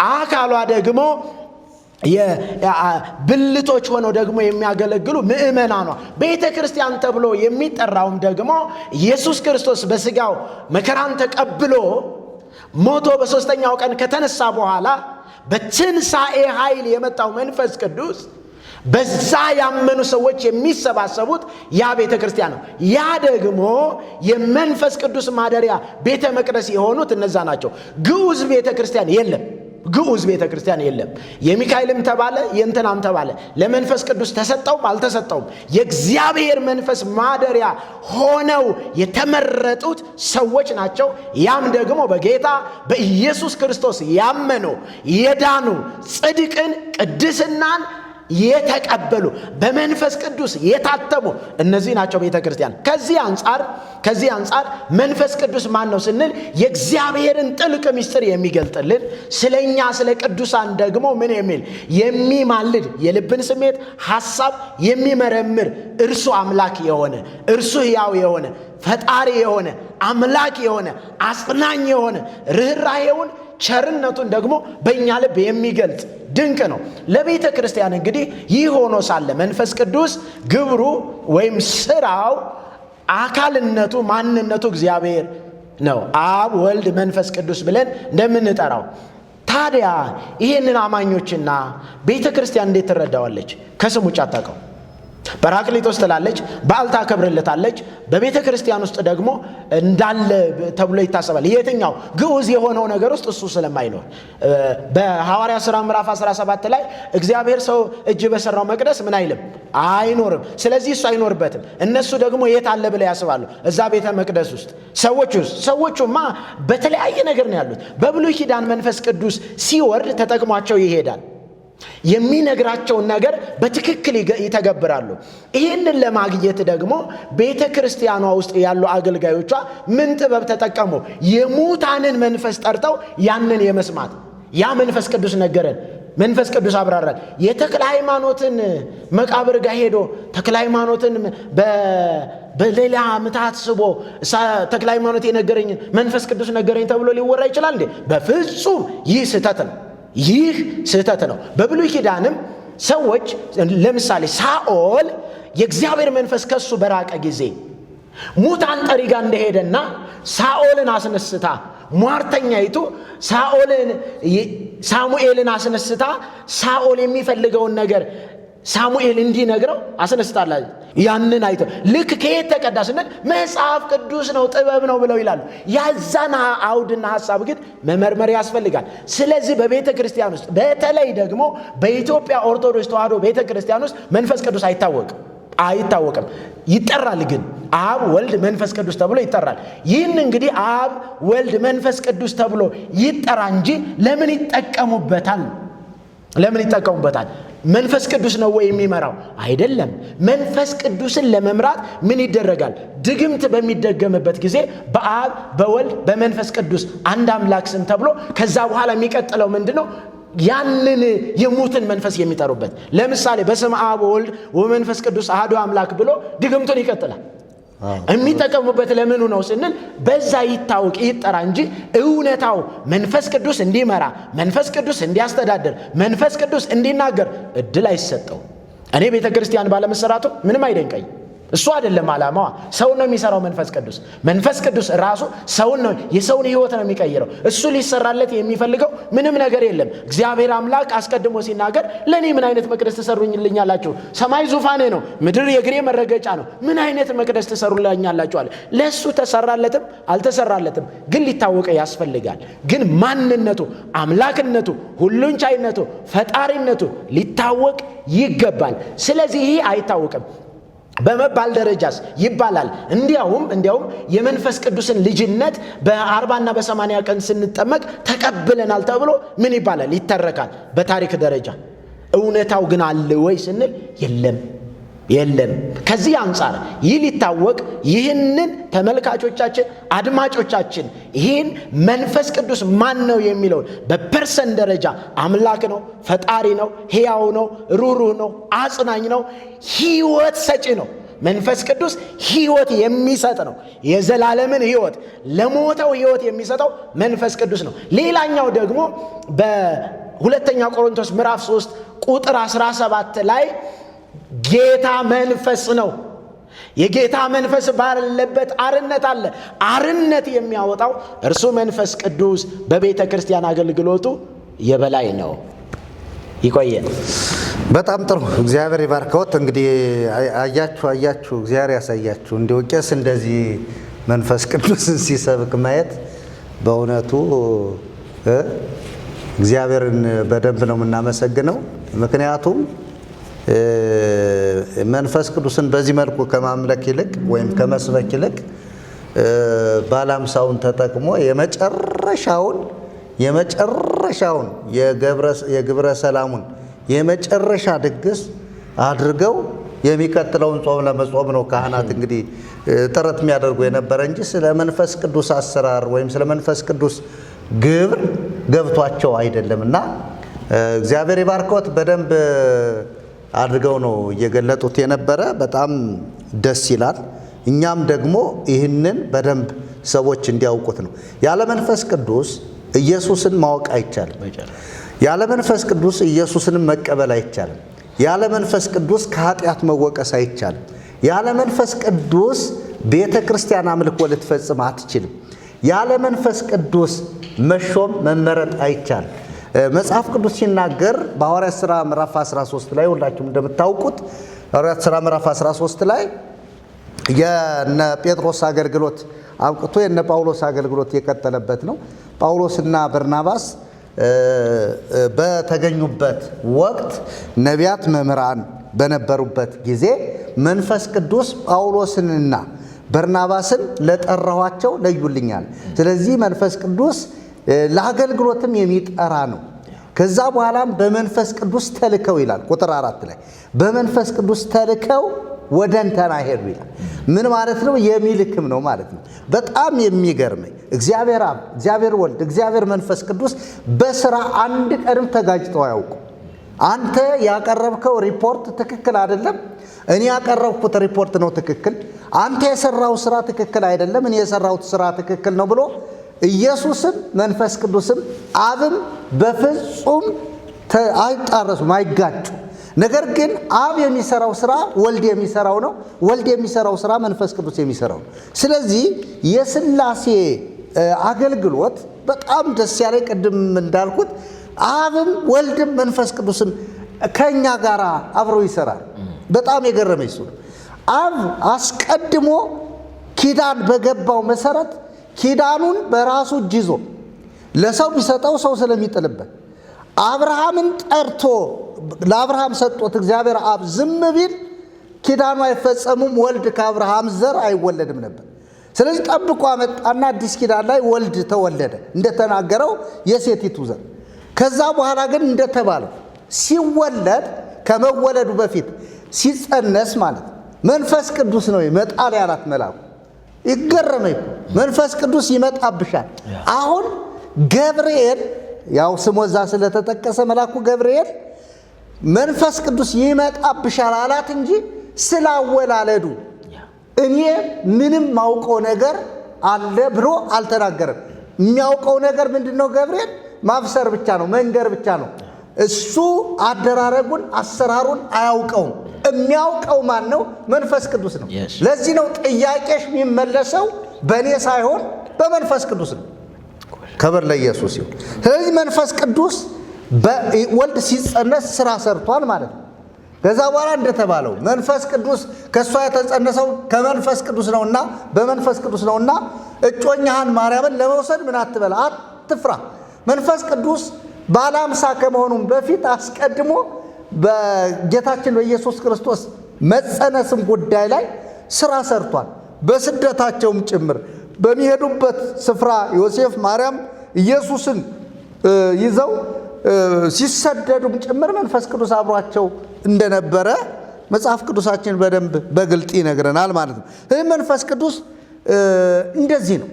አካሏ ደግሞ የብልቶች ሆነው ደግሞ የሚያገለግሉ ምእመናኗ። ቤተ ክርስቲያን ተብሎ የሚጠራውም ደግሞ ኢየሱስ ክርስቶስ በሥጋው መከራን ተቀብሎ ሞቶ በሦስተኛው ቀን ከተነሳ በኋላ በትንሣኤ ኃይል የመጣው መንፈስ ቅዱስ በዛ ያመኑ ሰዎች የሚሰባሰቡት ያ ቤተ ክርስቲያን ነው። ያ ደግሞ የመንፈስ ቅዱስ ማደሪያ ቤተ መቅደስ የሆኑት እነዛ ናቸው። ግዑዝ ቤተ ክርስቲያን የለም። ግዑዝ ቤተ ክርስቲያን የለም። የሚካኤልም ተባለ የእንትናም ተባለ ለመንፈስ ቅዱስ ተሰጠውም አልተሰጠውም የእግዚአብሔር መንፈስ ማደሪያ ሆነው የተመረጡት ሰዎች ናቸው። ያም ደግሞ በጌታ በኢየሱስ ክርስቶስ ያመኑ የዳኑ ጽድቅን፣ ቅድስናን የተቀበሉ በመንፈስ ቅዱስ የታተሙ እነዚህ ናቸው ቤተ ክርስቲያን። ከዚህ አንጻር መንፈስ ቅዱስ ማን ነው ስንል የእግዚአብሔርን ጥልቅ ምስጢር የሚገልጥልን ስለኛ ስለ ቅዱሳን ደግሞ ምን የሚል የሚማልድ የልብን ስሜት ሐሳብ የሚመረምር እርሱ አምላክ የሆነ እርሱ ሕያው የሆነ ፈጣሪ የሆነ አምላክ የሆነ አጽናኝ የሆነ ርኅራኄውን ቸርነቱን ደግሞ በእኛ ልብ የሚገልጥ ድንቅ ነው። ለቤተ ክርስቲያን እንግዲህ ይህ ሆኖ ሳለ መንፈስ ቅዱስ ግብሩ ወይም ስራው አካልነቱ ማንነቱ እግዚአብሔር ነው። አብ፣ ወልድ፣ መንፈስ ቅዱስ ብለን እንደምንጠራው። ታዲያ ይህንን አማኞችና ቤተ ክርስቲያን እንዴት ትረዳዋለች? ከስም ውጭ አታውቀው። ጰራቅሊጦስ ትላለች፣ በዓል ታከብርለታለች። በቤተ ክርስቲያን ውስጥ ደግሞ እንዳለ ተብሎ ይታሰባል። የትኛው ግዑዝ የሆነው ነገር ውስጥ እሱ ስለማይኖር በሐዋርያ ሥራ ምዕራፍ 17 ላይ እግዚአብሔር ሰው እጅ በሰራው መቅደስ ምን አይልም አይኖርም። ስለዚህ እሱ አይኖርበትም። እነሱ ደግሞ የት አለ ብለው ያስባሉ? እዛ ቤተ መቅደስ ውስጥ። ሰዎቹማ በተለያየ ነገር ነው ያሉት። በብሉይ ኪዳን መንፈስ ቅዱስ ሲወርድ ተጠቅሟቸው ይሄዳል። የሚነግራቸውን ነገር በትክክል ይተገብራሉ። ይህንን ለማግኘት ደግሞ ቤተ ክርስቲያኗ ውስጥ ያሉ አገልጋዮቿ ምን ጥበብ ተጠቀሙ? የሙታንን መንፈስ ጠርተው ያንን የመስማት ያ መንፈስ ቅዱስ ነገረን፣ መንፈስ ቅዱስ አብራራል። የተክለ ሃይማኖትን መቃብር ጋር ሄዶ ተክለ ሃይማኖትን በሌላ ምታት ስቦ ተክለ ሃይማኖት የነገረኝ መንፈስ ቅዱስ ነገረኝ ተብሎ ሊወራ ይችላል እንዴ? በፍጹም ይህ ስህተት ነው። ይህ ስህተት ነው። በብሉይ ኪዳንም ሰዎች ለምሳሌ ሳኦል የእግዚአብሔር መንፈስ ከሱ በራቀ ጊዜ ሙታን ጠሪ ጋር እንደሄደና ሳኦልን አስነስታ ሟርተኛይቱ ሳሙኤልን አስነስታ ሳኦል የሚፈልገውን ነገር ሳሙኤል እንዲነግረው አስነስታለች። ያንን አይቶ ልክ ከየት ተቀዳ ስንል መጽሐፍ ቅዱስ ነው ጥበብ ነው ብለው ይላሉ። ያዛና አውድና ሐሳብ ግን መመርመር ያስፈልጋል። ስለዚህ በቤተ ክርስቲያን ውስጥ በተለይ ደግሞ በኢትዮጵያ ኦርቶዶክስ ተዋሕዶ ቤተ ክርስቲያን ውስጥ መንፈስ ቅዱስ አይታወቅም። ይጠራል ግን አብ ወልድ መንፈስ ቅዱስ ተብሎ ይጠራል። ይህን እንግዲህ አብ ወልድ መንፈስ ቅዱስ ተብሎ ይጠራ እንጂ ለምን ይጠቀሙበታል? መንፈስ ቅዱስ ነው ወይ የሚመራው? አይደለም። መንፈስ ቅዱስን ለመምራት ምን ይደረጋል? ድግምት በሚደገምበት ጊዜ በአብ በወልድ በመንፈስ ቅዱስ አንድ አምላክ ስም ተብሎ ከዛ በኋላ የሚቀጥለው ምንድነው? ያንን የሙትን መንፈስ የሚጠሩበት። ለምሳሌ በስመ አብ ወወልድ ወመንፈስ ቅዱስ አሐዱ አምላክ ብሎ ድግምቱን ይቀጥላል። የሚጠቀሙበት ለምኑ ነው ስንል በዛ ይታወቅ ይጠራ እንጂ እውነታው መንፈስ ቅዱስ እንዲመራ፣ መንፈስ ቅዱስ እንዲያስተዳድር፣ መንፈስ ቅዱስ እንዲናገር እድል አይሰጠው። እኔ ቤተ ክርስቲያን ባለመሰራቱ ምንም አይደንቀኝ። እሱ አይደለም ዓላማዋ። ሰው ነው የሚሰራው መንፈስ ቅዱስ ራሱ ሰውን ነው የሰውን ሕይወት ነው የሚቀይረው። እሱ ሊሰራለት የሚፈልገው ምንም ነገር የለም። እግዚአብሔር አምላክ አስቀድሞ ሲናገር ለኔ ምን አይነት መቅደስ ትሰሩልኛላችሁ? ሰማይ ዙፋኔ ነው፣ ምድር የእግሬ መረገጫ ነው። ምን አይነት መቅደስ ትሰሩልኛላችሁ አለ። ለሱ ተሰራለትም አልተሰራለትም ግን ሊታወቅ ያስፈልጋል። ግን ማንነቱ፣ አምላክነቱ፣ ሁሉን ቻይነቱ፣ ፈጣሪነቱ ሊታወቅ ይገባል። ስለዚህ ይህ አይታወቅም። በመባል ደረጃስ ይባላል። እንዲያውም የመንፈስ ቅዱስን ልጅነት በ40 እና በ80 ቀን ስንጠመቅ ተቀብለናል ተብሎ ምን ይባላል? ይተረካል በታሪክ ደረጃ። እውነታው ግን አለ ወይ ስንል የለም። ከዚህ አንጻር ይህ ሊታወቅ ይህንን ተመልካቾቻችን፣ አድማጮቻችን ይህን መንፈስ ቅዱስ ማን ነው የሚለውን በፐርሰን ደረጃ አምላክ ነው፣ ፈጣሪ ነው፣ ሕያው ነው፣ ሩሩህ ነው፣ አጽናኝ ነው፣ ሕይወት ሰጪ ነው። መንፈስ ቅዱስ ሕይወት የሚሰጥ ነው። የዘላለምን ሕይወት ለሞተው ሕይወት የሚሰጠው መንፈስ ቅዱስ ነው። ሌላኛው ደግሞ በሁለተኛ ቆሮንቶስ ምዕራፍ 3 ቁጥር 17 ላይ ጌታ መንፈስ ነው። የጌታ መንፈስ ባለበት አርነት አለ። አርነት የሚያወጣው እርሱ መንፈስ ቅዱስ በቤተ ክርስቲያን አገልግሎቱ የበላይ ነው። ይቆየን። በጣም ጥሩ። እግዚአብሔር ይባርከዎት። እንግዲህ አያችሁ እግዚአብሔር ያሳያችሁ። እንዲሁ ቄስ እንደዚህ መንፈስ ቅዱስን ሲሰብክ ማየት በእውነቱ እግዚአብሔርን በደንብ ነው የምናመሰግነው። ምክንያቱም መንፈስ ቅዱስን በዚህ መልኩ ከማምለክ ይልቅ ወይም ከመስበክ ይልቅ ባለ ሃምሳውን ተጠቅሞ የመጨረሻውን የግብረ ሰላሙን የመጨረሻ ድግስ አድርገው የሚቀጥለውን ጾም ለመጾም ነው ካህናት እንግዲህ ጥረት የሚያደርጉ የነበረ እንጂ ስለ መንፈስ ቅዱስ አሰራር ወይም ስለ መንፈስ ቅዱስ ግብር ገብቷቸው አይደለምና እግዚአብሔር ይባርከዎት። በደንብ አድርገው ነው እየገለጡት የነበረ። በጣም ደስ ይላል። እኛም ደግሞ ይህንን በደንብ ሰዎች እንዲያውቁት ነው። ያለ መንፈስ ቅዱስ ኢየሱስን ማወቅ አይቻልም። ያለ መንፈስ ቅዱስ ኢየሱስንም መቀበል አይቻልም። ያለ መንፈስ ቅዱስ ከኃጢአት መወቀስ አይቻልም። ያለ መንፈስ ቅዱስ ቤተ ክርስቲያን አምልኮ ልትፈጽም አትችልም። ያለ መንፈስ ቅዱስ መሾም መመረጥ አይቻልም። መጽሐፍ ቅዱስ ሲናገር በሐዋርያት ሥራ ምዕራፍ 13 ላይ ሁላችሁም እንደምታውቁት ሐዋርያት ሥራ ምዕራፍ 13 ላይ የነ ጴጥሮስ አገልግሎት አብቅቶ የነ ጳውሎስ አገልግሎት የቀጠለበት ነው። ጳውሎስና በርናባስ በተገኙበት ወቅት ነቢያት መምህራን በነበሩበት ጊዜ መንፈስ ቅዱስ ጳውሎስንና በርናባስን ለጠራኋቸው ለዩልኛል። ስለዚህ መንፈስ ቅዱስ ለአገልግሎትም የሚጠራ ነው። ከዛ በኋላም በመንፈስ ቅዱስ ተልከው ይላል ቁጥር 4 ላይ በመንፈስ ቅዱስ ተልከው ወደ እንተና ሄዱ ይላል። ምን ማለት ነው? የሚልክም ነው ማለት ነው። በጣም የሚገርመኝ እግዚአብሔር አብ፣ እግዚአብሔር ወልድ፣ እግዚአብሔር መንፈስ ቅዱስ በስራ አንድ ቀንም ተጋጭተው አያውቁ። አንተ ያቀረብከው ሪፖርት ትክክል አይደለም፣ እኔ ያቀረብኩት ሪፖርት ነው ትክክል። አንተ የሰራው ስራ ትክክል አይደለም፣ እኔ የሰራሁት ስራ ትክክል ነው ብሎ ኢየሱስም መንፈስ ቅዱስም አብም በፍጹም አይጣረሱም፣ አይጋጩ። ነገር ግን አብ የሚሰራው ስራ ወልድ የሚሰራው ነው፣ ወልድ የሚሰራው ስራ መንፈስ ቅዱስ የሚሰራው ነው። ስለዚህ የሥላሴ አገልግሎት በጣም ደስ ያለ ቅድም እንዳልኩት አብም ወልድም መንፈስ ቅዱስም ከኛ ጋር አብሮ ይሰራል። በጣም የገረመኝ እሱ ነው። አብ አስቀድሞ ኪዳን በገባው መሰረት ኪዳኑን በራሱ እጅ ይዞ ለሰው ቢሰጠው ሰው ስለሚጥልበት አብርሃምን ጠርቶ ለአብርሃም ሰጥቶት እግዚአብሔር አብ ዝም ቢል ኪዳኑ አይፈጸሙም፣ ወልድ ከአብርሃም ዘር አይወለድም ነበር። ስለዚህ ጠብቆ አመጣና አዲስ ኪዳን ላይ ወልድ ተወለደ እንደተናገረው የሴቲቱ ዘር። ከዛ በኋላ ግን እንደተባለው ሲወለድ ከመወለዱ በፊት ሲጸነስ ማለት መንፈስ ቅዱስ ነው ይመጣል ያላት መልአኩ። ይገረመኝ መንፈስ ቅዱስ ይመጣብሻል። አሁን ገብርኤል ያው ስሞዛ ስለተጠቀሰ መልአኩ ገብርኤል መንፈስ ቅዱስ ይመጣብሻል አላት እንጂ ስላወላለዱ እኔ ምንም ማውቀው ነገር አለ ብሎ አልተናገረም። የሚያውቀው ነገር ምንድነው? ገብርኤል ማብሰር ብቻ ነው፣ መንገር ብቻ ነው። እሱ አደራረጉን አሰራሩን አያውቀውም። የሚያውቀው ማን ነው? መንፈስ ቅዱስ ነው። ለዚህ ነው ጥያቄሽ የሚመለሰው በእኔ ሳይሆን በመንፈስ ቅዱስ ነው። ክብር ለኢየሱስ ይሁን። ስለዚህ መንፈስ ቅዱስ በወልድ ሲጸነስ ስራ ሰርቷል ማለት ነው። ከዛ በኋላ እንደተባለው መንፈስ ቅዱስ ከእሷ የተጸነሰው ከመንፈስ ቅዱስ ነውና በመንፈስ ቅዱስ ነውና እጮኛህን ማርያምን ለመውሰድ ምን አትበል፣ አትፍራ። መንፈስ ቅዱስ ባለ አምሳ ከመሆኑም በፊት አስቀድሞ በጌታችን በኢየሱስ ክርስቶስ መጸነስም ጉዳይ ላይ ስራ ሰርቷል። በስደታቸውም ጭምር በሚሄዱበት ስፍራ ዮሴፍ ማርያም ኢየሱስን ይዘው ሲሰደዱም ጭምር መንፈስ ቅዱስ አብሯቸው እንደነበረ መጽሐፍ ቅዱሳችን በደንብ በግልጥ ይነግረናል ማለት ነው። ይህ መንፈስ ቅዱስ እንደዚህ ነው።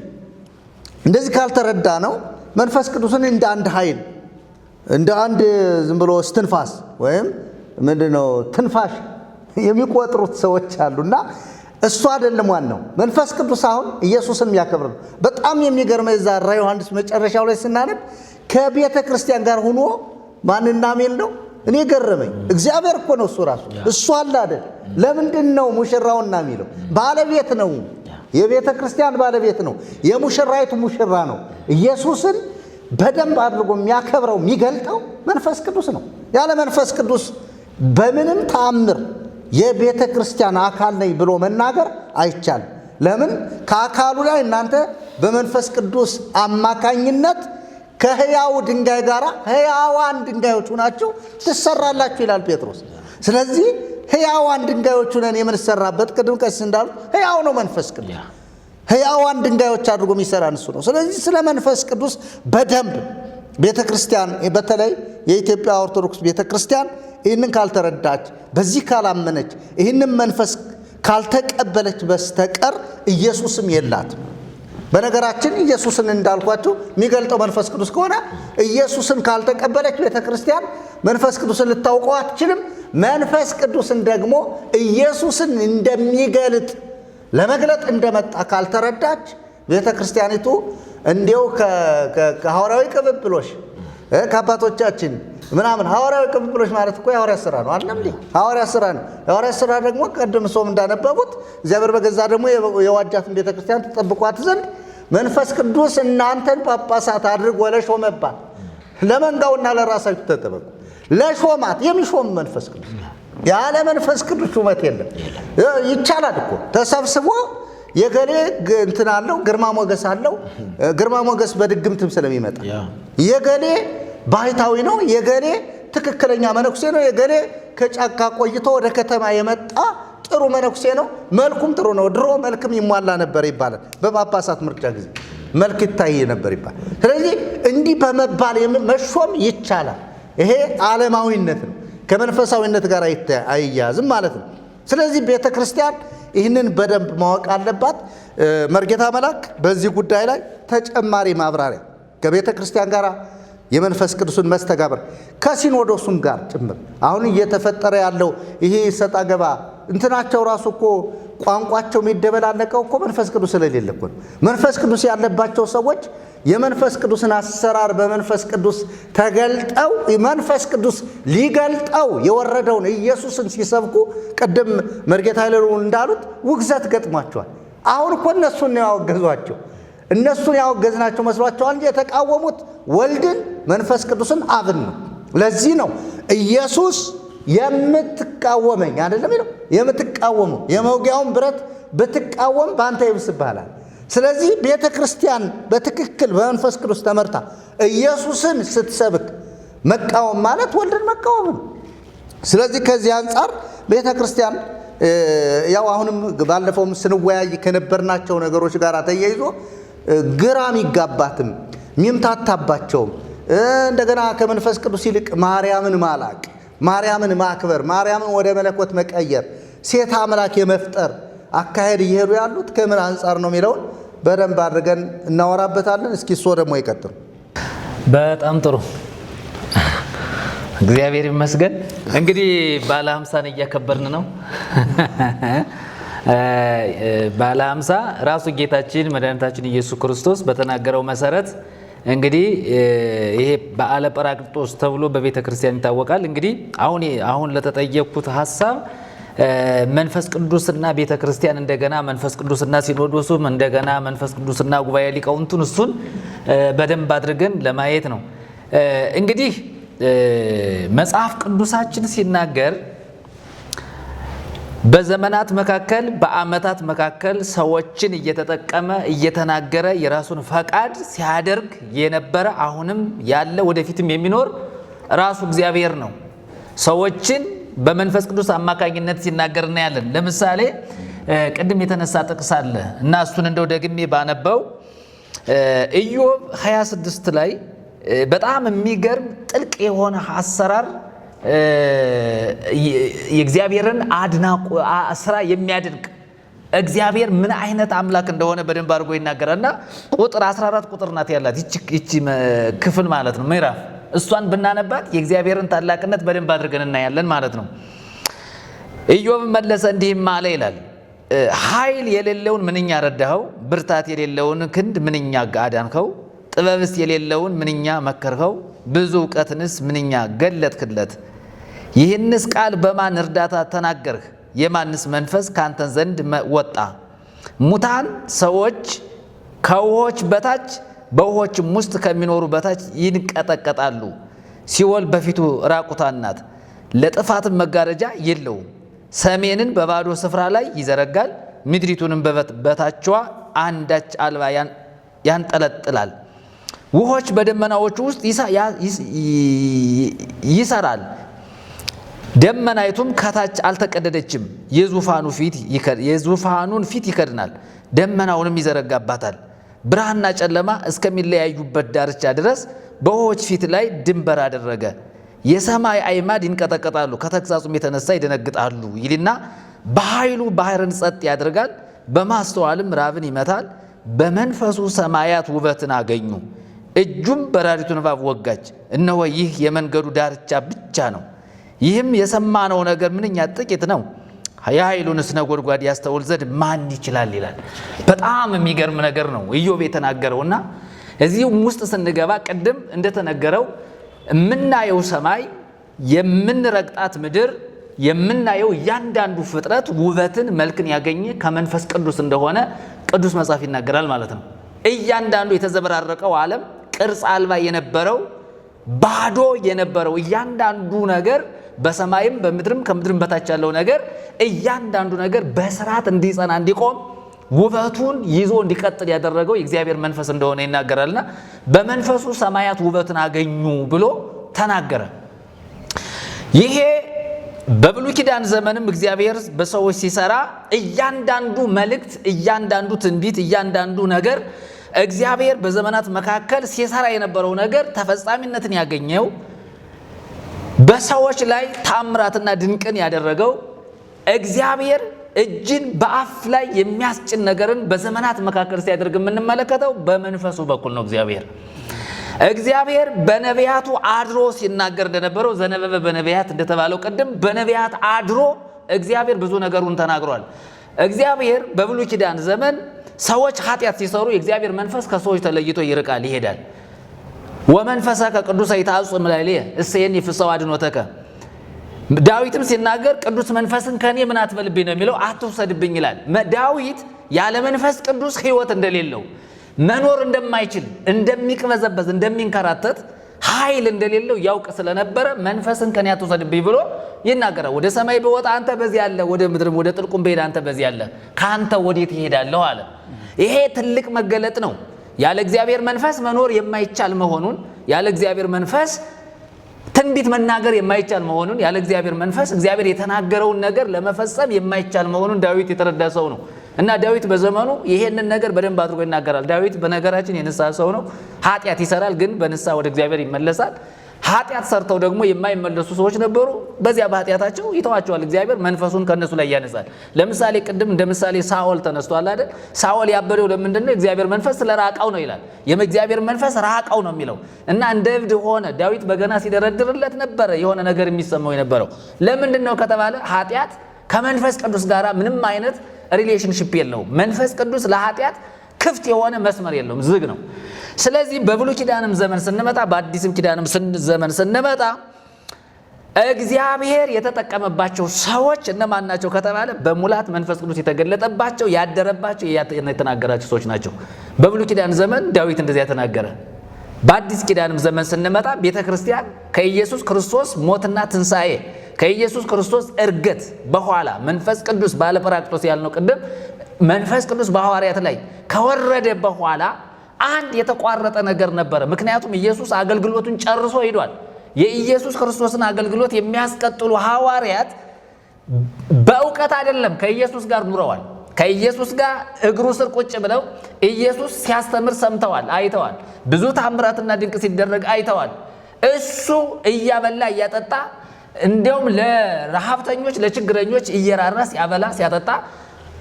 እንደዚህ ካልተረዳ ነው መንፈስ ቅዱስን እንደ አንድ ኃይል እንደ አንድ ዝም ብሎ እስትንፋስ ወይም ምንድነው ትንፋሽ የሚቆጥሩት ሰዎች አሉና እሱ አይደለም ዋናው። መንፈስ ቅዱስ አሁን ኢየሱስን የሚያከብር ነው። በጣም የሚገርመው እዛ ራዕየ ዮሐንስ መጨረሻው ላይ ስናነብ ከቤተ ክርስቲያን ጋር ሆኖ ማንና ሜል ነው። እኔ ገረመኝ። እግዚአብሔር እኮ ነው እሱ ራሱ እሱ አለ አይደል? ለምንድን ነው ሙሽራውና የሚለው? ባለቤት ነው። የቤተ ክርስቲያን ባለቤት ነው። የሙሽራይቱ ሙሽራ ነው። ኢየሱስን በደንብ አድርጎ የሚያከብረው የሚገልጠው መንፈስ ቅዱስ ነው። ያለ መንፈስ ቅዱስ በምንም ተአምር የቤተ ክርስቲያን አካል ነኝ ብሎ መናገር አይቻልም። ለምን? ከአካሉ ላይ እናንተ በመንፈስ ቅዱስ አማካኝነት ከሕያው ድንጋይ ጋር ሕያዋን ድንጋዮች ሆናችሁ ትሰራላችሁ ይላል ጴጥሮስ። ስለዚህ ሕያዋን ድንጋዮች ሆነን የምንሰራበት ቅድም ቀሲስ እንዳሉ ሕያው ነው መንፈስ ቅዱስ። ሕያዋን ድንጋዮች አድርጎ የሚሰራን እሱ ነው። ስለዚህ ስለ መንፈስ ቅዱስ በደንብ ቤተ ክርስቲያን በተለይ የኢትዮጵያ ኦርቶዶክስ ቤተ ክርስቲያን ይህንን ካልተረዳች፣ በዚህ ካላመነች፣ ይህንን መንፈስ ካልተቀበለች በስተቀር ኢየሱስም የላትም። በነገራችን ኢየሱስን እንዳልኳችሁ የሚገልጠው መንፈስ ቅዱስ ከሆነ ኢየሱስን ካልተቀበለች ቤተ ክርስቲያን መንፈስ ቅዱስን ልታውቀው አትችልም። መንፈስ ቅዱስን ደግሞ ኢየሱስን እንደሚገልጥ ለመግለጥ እንደመጣ ካልተረዳች ቤተ ክርስቲያኒቱ እንዲያው ከሐዋርያዊ ቅብብሎሽ ከአባቶቻችን ምናምን ሐዋርያዊ ቅብብሎሽ ማለት እኮ የሐዋርያ ሥራ ነው አይደለም እንዴ? ሐዋርያ ሥራ ነው። የሐዋርያ ሥራ ደግሞ ቀደም ሶም እንዳነበቡት እግዚአብሔር በገዛ ደግሞ የዋጃትን ቤተ ክርስቲያን ተጠብቋት ዘንድ መንፈስ ቅዱስ እናንተን ጳጳሳት አድርጎ ለሾመባት ለመንጋውና ለራሳችሁ ተጠበቁ። ለሾማት የሚሾም መንፈስ ቅዱስ ያለ መንፈስ ቅዱስ ሹመት የለም። ይቻላል እኮ ተሰብስቦ የገሌ እንትን አለው ግርማ ሞገስ አለው። ግርማ ሞገስ በድግምትም ስለሚመጣ የገሌ ባይታዊ ነው፣ የገሌ ትክክለኛ መነኩሴ ነው፣ የገሌ ከጫካ ቆይቶ ወደ ከተማ የመጣ ጥሩ መነኩሴ ነው፣ መልኩም ጥሩ ነው። ድሮ መልክም ይሟላ ነበር ይባላል። በጳጳሳት ምርጫ ጊዜ መልክ ይታይ ነበር ይባላል። ስለዚህ እንዲህ በመባል መሾም ይቻላል። ይሄ ዓለማዊነት ነው፣ ከመንፈሳዊነት ጋር አይያዝም ማለት ነው። ስለዚህ ቤተ ክርስቲያን ይህንን በደንብ ማወቅ አለባት። መርጌታ መላክ በዚህ ጉዳይ ላይ ተጨማሪ ማብራሪያ ከቤተ ክርስቲያን ጋር የመንፈስ ቅዱስን መስተጋብር ከሲኖዶሱም ጋር ጭምር አሁን እየተፈጠረ ያለው ይሄ ሰጣ ገባ እንትናቸው ራሱ እኮ ቋንቋቸው የሚደበላለቀው እኮ መንፈስ ቅዱስ ስለሌለ እኮ ነው። መንፈስ ቅዱስ ያለባቸው ሰዎች የመንፈስ ቅዱስን አሰራር በመንፈስ ቅዱስ ተገልጠው መንፈስ ቅዱስ ሊገልጠው የወረደውን ኢየሱስን ሲሰብኩ ቅድም መርጌታ ኃይሉ እንዳሉት ውግዘት ገጥሟቸዋል። አሁን እኮ እነሱን ነው ያወገዟቸው። እነሱን ያወገዝናቸው መስሏቸዋል እንጂ የተቃወሙት ወልድን መንፈስ ቅዱስን አብን ነው። ለዚህ ነው ኢየሱስ የምትቃወመኝ አይደለም ይለው የምትቃወመው የመውጊያውን ብረት ብትቃወም በአንተ ይብስብሃል። ስለዚህ ቤተ ክርስቲያን በትክክል በመንፈስ ቅዱስ ተመርታ ኢየሱስን ስትሰብክ መቃወም ማለት ወልድን መቃወም ነው። ስለዚህ ከዚህ አንጻር ቤተ ክርስቲያን ያው አሁንም ባለፈውም ስንወያይ ከነበርናቸው ነገሮች ጋር ተያይዞ ግራም ይጋባትም ሚምታታባቸውም እንደገና ከመንፈስ ቅዱስ ይልቅ ማርያምን ማላቅ፣ ማርያምን ማክበር፣ ማርያምን ወደ መለኮት መቀየር፣ ሴት አምላክ የመፍጠር አካሄድ እየሄዱ ያሉት ከምን አንጻር ነው የሚለውን በደንብ አድርገን እናወራበታለን። እስኪ እሱ ደግሞ ይቀጥሉ። በጣም ጥሩ እግዚአብሔር ይመስገን። እንግዲህ ባለ 50ን እያከበርን ነው። ባለ 50 ራሱ ጌታችን መድኃኒታችን ኢየሱስ ክርስቶስ በተናገረው መሰረት እንግዲህ ይሄ በዓለ ጰራቅሊጦስ ተብሎ በቤተ ክርስቲያን ይታወቃል። እንግዲህ አሁን ለተጠየቁት ሐሳብ መንፈስ ቅዱስና ቤተ ክርስቲያን እንደገና መንፈስ ቅዱስና ሲኖዶሱም እንደገና መንፈስ ቅዱስና ጉባኤ ሊቃውንቱን እሱን በደንብ አድርገን ለማየት ነው። እንግዲህ መጽሐፍ ቅዱሳችን ሲናገር በዘመናት መካከል በዓመታት መካከል ሰዎችን እየተጠቀመ እየተናገረ የራሱን ፈቃድ ሲያደርግ የነበረ አሁንም ያለ ወደፊትም የሚኖር ራሱ እግዚአብሔር ነው። ሰዎችን በመንፈስ ቅዱስ አማካኝነት ሲናገር እናያለን። ለምሳሌ ቅድም የተነሳ ጥቅስ አለ እና እሱን እንደው ደግሜ ባነበው ኢዮብ 26 ላይ በጣም የሚገርም ጥልቅ የሆነ አሰራር የእግዚአብሔርን አድናቆ ስራ የሚያደንቅ እግዚአብሔር ምን አይነት አምላክ እንደሆነ በደንብ አድርጎ ይናገራልና ቁጥር 14 ቁጥር ናት ያላት ይቺ ክፍል ማለት ነው ምዕራፍ። እሷን ብናነባት የእግዚአብሔርን ታላቅነት በደንብ አድርገን እናያለን ማለት ነው። ኢዮብ መለሰ እንዲህም አለ ይላል፣ ኃይል የሌለውን ምንኛ ረዳኸው፣ ብርታት የሌለውን ክንድ ምንኛ አዳንከው፣ ጥበብስ የሌለውን ምንኛ መከርኸው፣ ብዙ እውቀትንስ ምንኛ ገለጥክለት። ይህንስ ቃል በማን እርዳታ ተናገርህ? የማንስ መንፈስ ካንተን ዘንድ ወጣ? ሙታን ሰዎች ከውሆች በታች በውሆችም ውስጥ ከሚኖሩ በታች ይንቀጠቀጣሉ። ሲኦል በፊቱ ራቁታን ናት፣ ለጥፋትም መጋረጃ የለውም። ሰሜንን በባዶ ስፍራ ላይ ይዘረጋል፣ ምድሪቱንም በታችዋ አንዳች አልባ ያንጠለጥላል። ውሆች በደመናዎቹ ውስጥ ይሰራል፣ ደመናይቱም ከታች አልተቀደደችም። የዙፋኑን ፊት ይከድናል፣ ደመናውንም ይዘረጋባታል። ብርሃንና ጨለማ እስከሚለያዩበት ዳርቻ ድረስ በውሆች ፊት ላይ ድንበር አደረገ። የሰማይ አዕማድ ይንቀጠቀጣሉ፣ ከተግሣጹም የተነሳ ይደነግጣሉ ይልና በኃይሉ ባህርን ጸጥ ያደርጋል፣ በማስተዋልም ራብን ይመታል። በመንፈሱ ሰማያት ውበትን አገኙ፣ እጁም በራሪቱን እባብ ወጋች። እነሆ ይህ የመንገዱ ዳርቻ ብቻ ነው፣ ይህም የሰማነው ነገር ምንኛ ጥቂት ነው። የኃይሉንስ ነጎድጓድ ያስተውል ዘንድ ማን ይችላል ይላል። በጣም የሚገርም ነገር ነው ኢዮብ የተናገረውና እዚህም ውስጥ ስንገባ ቅድም እንደተነገረው የምናየው ሰማይ፣ የምንረግጣት ምድር፣ የምናየው እያንዳንዱ ፍጥረት ውበትን መልክን ያገኘ ከመንፈስ ቅዱስ እንደሆነ ቅዱስ መጽሐፍ ይናገራል ማለት ነው። እያንዳንዱ የተዘበራረቀው ዓለም ቅርጽ አልባ የነበረው ባዶ የነበረው እያንዳንዱ ነገር በሰማይም በምድርም ከምድርም በታች ያለው ነገር እያንዳንዱ ነገር በስርዓት እንዲጸና እንዲቆም ውበቱን ይዞ እንዲቀጥል ያደረገው የእግዚአብሔር መንፈስ እንደሆነ ይናገራልና በመንፈሱ ሰማያት ውበትን አገኙ ብሎ ተናገረ። ይሄ በብሉይ ኪዳን ዘመንም እግዚአብሔር በሰዎች ሲሰራ እያንዳንዱ መልእክት፣ እያንዳንዱ ትንቢት፣ እያንዳንዱ ነገር እግዚአብሔር በዘመናት መካከል ሲሰራ የነበረው ነገር ተፈጻሚነትን ያገኘው በሰዎች ላይ ታምራትና ድንቅን ያደረገው እግዚአብሔር እጅን በአፍ ላይ የሚያስጭን ነገርን በዘመናት መካከል ሲያደርግ የምንመለከተው በመንፈሱ በኩል ነው። እግዚአብሔር በነቢያቱ አድሮ ሲናገር እንደነበረው ዘነበበ በነቢያት እንደተባለው ቅድም በነቢያት አድሮ እግዚአብሔር ብዙ ነገሩን ተናግሯል። እግዚአብሔር በብሉይ ኪዳን ዘመን ሰዎች ኃጢአት ሲሰሩ የእግዚአብሔር መንፈስ ከሰዎች ተለይቶ ይርቃል፣ ይሄዳል። ወመንፈሰከ ቅዱሰ ይትሐጽእ እምላለየ እሴኒ ፍሥሐ አድኅኖተከ። ዳዊትም ሲናገር ቅዱስ መንፈስን ከኔ ምን አትበልብኝ ነው የሚለው፣ አትውሰድብኝ ይላል። ዳዊት ያለ መንፈስ ቅዱስ ሕይወት እንደሌለው መኖር እንደማይችል እንደሚቅበዘበዝ እንደሚንከራተት ኃይል እንደሌለው ያውቅ ስለነበረ መንፈስን ከኔ አትውሰድብኝ ብሎ ይናገራል። ወደ ሰማይ በወጣ አንተ በዚህ አለ፣ ወደ ምድርም ወደ ጥልቁም በሄድ አንተ በዚህ አለ፣ ከአንተ ወዴት ይሄዳለሁ አለ። ይሄ ትልቅ መገለጥ ነው። ያለ እግዚአብሔር መንፈስ መኖር የማይቻል መሆኑን፣ ያለ እግዚአብሔር መንፈስ ትንቢት መናገር የማይቻል መሆኑን፣ ያለ እግዚአብሔር መንፈስ እግዚአብሔር የተናገረውን ነገር ለመፈጸም የማይቻል መሆኑን ዳዊት የተረዳ ሰው ነው እና ዳዊት በዘመኑ ይሄንን ነገር በደንብ አድርጎ ይናገራል። ዳዊት በነገራችን የንስሐ ሰው ነው። ኃጢአት ይሰራል፣ ግን በንስሐ ወደ እግዚአብሔር ይመለሳል። ኃጢአት ሰርተው ደግሞ የማይመለሱ ሰዎች ነበሩ። በዚያ በኃጢአታቸው ይተዋቸዋል። እግዚአብሔር መንፈሱን ከነሱ ላይ ያነሳል። ለምሳሌ ቅድም እንደ ምሳሌ ሳኦል ተነስቷል አይደል? ሳኦል ያበደው ለምንድን ነው? እግዚአብሔር መንፈስ ስለራቀው ነው ይላል። የእግዚአብሔር መንፈስ ራቀው ነው የሚለው እና እንደ እብድ ሆነ። ዳዊት በገና ሲደረድርለት ነበረ የሆነ ነገር የሚሰማው የነበረው። ለምንድን ነው ከተባለ ኃጢአት ከመንፈስ ቅዱስ ጋር ምንም አይነት ሪሌሽንሽፕ የለውም። መንፈስ ቅዱስ ለኃጢአት ክፍት የሆነ መስመር የለውም፣ ዝግ ነው። ስለዚህ በብሉይ ኪዳንም ዘመን ስንመጣ በአዲስም ኪዳንም ዘመን ስንመጣ እግዚአብሔር የተጠቀመባቸው ሰዎች እነማን ናቸው ከተባለ በሙላት መንፈስ ቅዱስ የተገለጠባቸው ያደረባቸው የተናገራቸው ሰዎች ናቸው። በብሉይ ኪዳን ዘመን ዳዊት እንደዚያ ተናገረ። በአዲስ ኪዳንም ዘመን ስንመጣ ቤተ ክርስቲያን ከኢየሱስ ክርስቶስ ሞትና ትንሣኤ ከኢየሱስ ክርስቶስ እርገት በኋላ መንፈስ ቅዱስ ባለ ጰራቅሊጦስ ያልነው ቅድም መንፈስ ቅዱስ በሐዋርያት ላይ ከወረደ በኋላ አንድ የተቋረጠ ነገር ነበረ። ምክንያቱም ኢየሱስ አገልግሎቱን ጨርሶ ሄዷል። የኢየሱስ ክርስቶስን አገልግሎት የሚያስቀጥሉ ሐዋርያት በእውቀት አይደለም ከኢየሱስ ጋር ኑረዋል። ከኢየሱስ ጋር እግሩ ስር ቁጭ ብለው ኢየሱስ ሲያስተምር ሰምተዋል፣ አይተዋል። ብዙ ታምራትና ድንቅ ሲደረግ አይተዋል። እሱ እያበላ እያጠጣ እንዲያውም ለረሃብተኞች ለችግረኞች እየራራ ሲያበላ ሲያጠጣ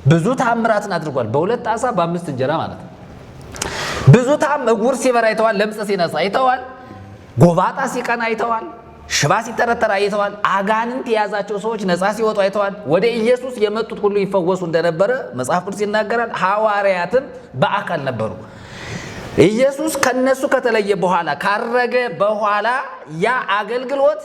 ብዙ ታምራትን አድርጓል። በ2 ዓሣ በ5 እንጀራ ማለት ነው። ብዙ ዕውር ሲበራ አይተዋል። ለምጽ ሲነሳ አይተዋል። ጎባጣ ሲቀና አይተዋል። ሽባ ሲተረተር አይተዋል። አጋንንት የያዛቸው ሰዎች ነፃ ሲወጡ አይተዋል። ወደ ኢየሱስ የመጡት ሁሉ ይፈወሱ እንደነበረ መጽሐፍ ቅዱስ ይናገራል። ሐዋርያትም በአካል ነበሩ። ኢየሱስ ከነሱ ከተለየ በኋላ ካረገ በኋላ ያ አገልግሎት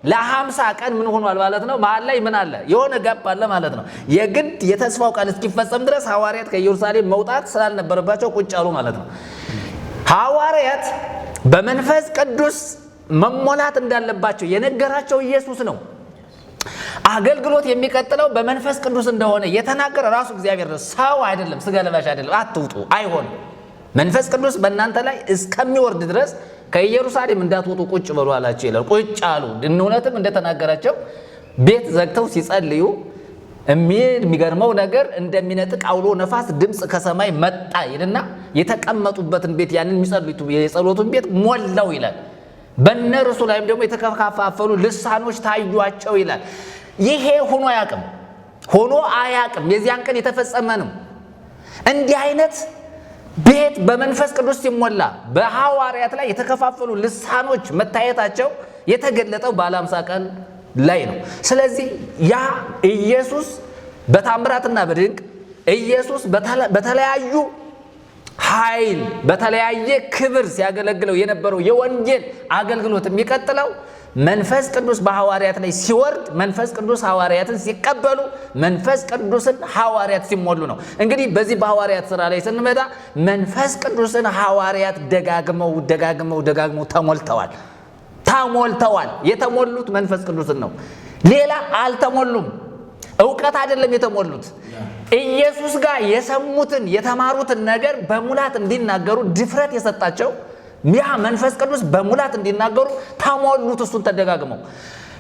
ለ50 ቀን ምን ሆኗል ማለት ነው? መሀል ላይ ምን አለ? የሆነ ጋፕ አለ ማለት ነው። የግድ የተስፋው ቃል እስኪፈጸም ድረስ ሐዋርያት ከኢየሩሳሌም መውጣት ስላልነበረባቸው ቁጭ አሉ ማለት ነው። ሐዋርያት በመንፈስ ቅዱስ መሞላት እንዳለባቸው የነገራቸው ኢየሱስ ነው። አገልግሎት የሚቀጥለው በመንፈስ ቅዱስ እንደሆነ የተናገረ ራሱ እግዚአብሔር ነው፣ ሰው አይደለም፣ ስጋ ለባሽ አይደለም። አትውጡ፣ አይሆንም። መንፈስ ቅዱስ በእናንተ ላይ እስከሚወርድ ድረስ ከኢየሩሳሌም እንዳትወጡ ቁጭ በሉ አላቸው ይላል። ቁጭ አሉ። እውነትም እንደተናገራቸው ቤት ዘግተው ሲጸልዩ የሚገርመው ነገር እንደሚነጥቅ አውሎ ነፋስ ድምፅ ከሰማይ መጣ ይልና የተቀመጡበትን ቤት ያንን የሚጸልዩት የጸሎቱን ቤት ሞላው ይላል። በእነርሱ ላይም ደግሞ የተከፋፈሉ ልሳኖች ታዩአቸው ይላል። ይሄ ሆኖ አያቅም። የዚያን ቀን የተፈጸመ ነው። እንዲህ አይነት ቤት በመንፈስ ቅዱስ ሲሞላ በሐዋርያት ላይ የተከፋፈሉ ልሳኖች መታየታቸው የተገለጠው ባለ 50 ቀን ላይ ነው። ስለዚህ ያ ኢየሱስ በታምራትና በድንቅ ኢየሱስ በተለያዩ ኃይል በተለያየ ክብር ሲያገለግለው የነበረው የወንጌል አገልግሎት የሚቀጥለው መንፈስ ቅዱስ በሐዋርያት ላይ ሲወርድ፣ መንፈስ ቅዱስ ሐዋርያትን ሲቀበሉ፣ መንፈስ ቅዱስን ሐዋርያት ሲሞሉ ነው። እንግዲህ በዚህ በሐዋርያት ሥራ ላይ ስንመጣ መንፈስ ቅዱስን ሐዋርያት ደጋግመው ተሞልተዋል። ተሞልተዋል። የተሞሉት መንፈስ ቅዱስን ነው፣ ሌላ አልተሞሉም። ዕውቀት አይደለም የተሞሉት። ኢየሱስ ጋር የሰሙትን የተማሩትን ነገር በሙላት እንዲናገሩ ድፍረት የሰጣቸው ያ መንፈስ ቅዱስ በሙላት እንዲናገሩ ተሞሉት። እሱን ተደጋግመው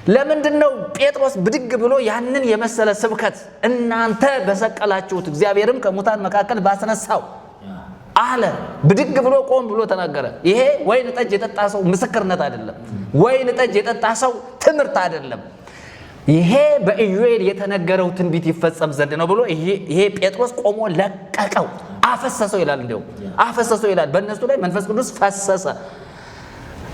ለምንድነው ጴጥሮስ ብድግ ብሎ ያንን የመሰለ ስብከት እናንተ በሰቀላችሁት እግዚአብሔርም ከሙታን መካከል ባስነሳው አለ? ብድግ ብሎ ቆም ብሎ ተናገረ። ይሄ ወይን ጠጅ የጠጣ ሰው ምስክርነት አይደለም። ወይን ጠጅ የጠጣ ሰው ትምህርት አይደለም። ይሄ በኢዩኤል የተነገረው ትንቢት ይፈጸም ዘንድ ነው ብሎ ይሄ ጴጥሮስ ቆሞ ለቀቀው፣ አፈሰሰው ይላል። እንደው አፈሰሰው ይላል። በእነሱ ላይ መንፈስ ቅዱስ ፈሰሰ።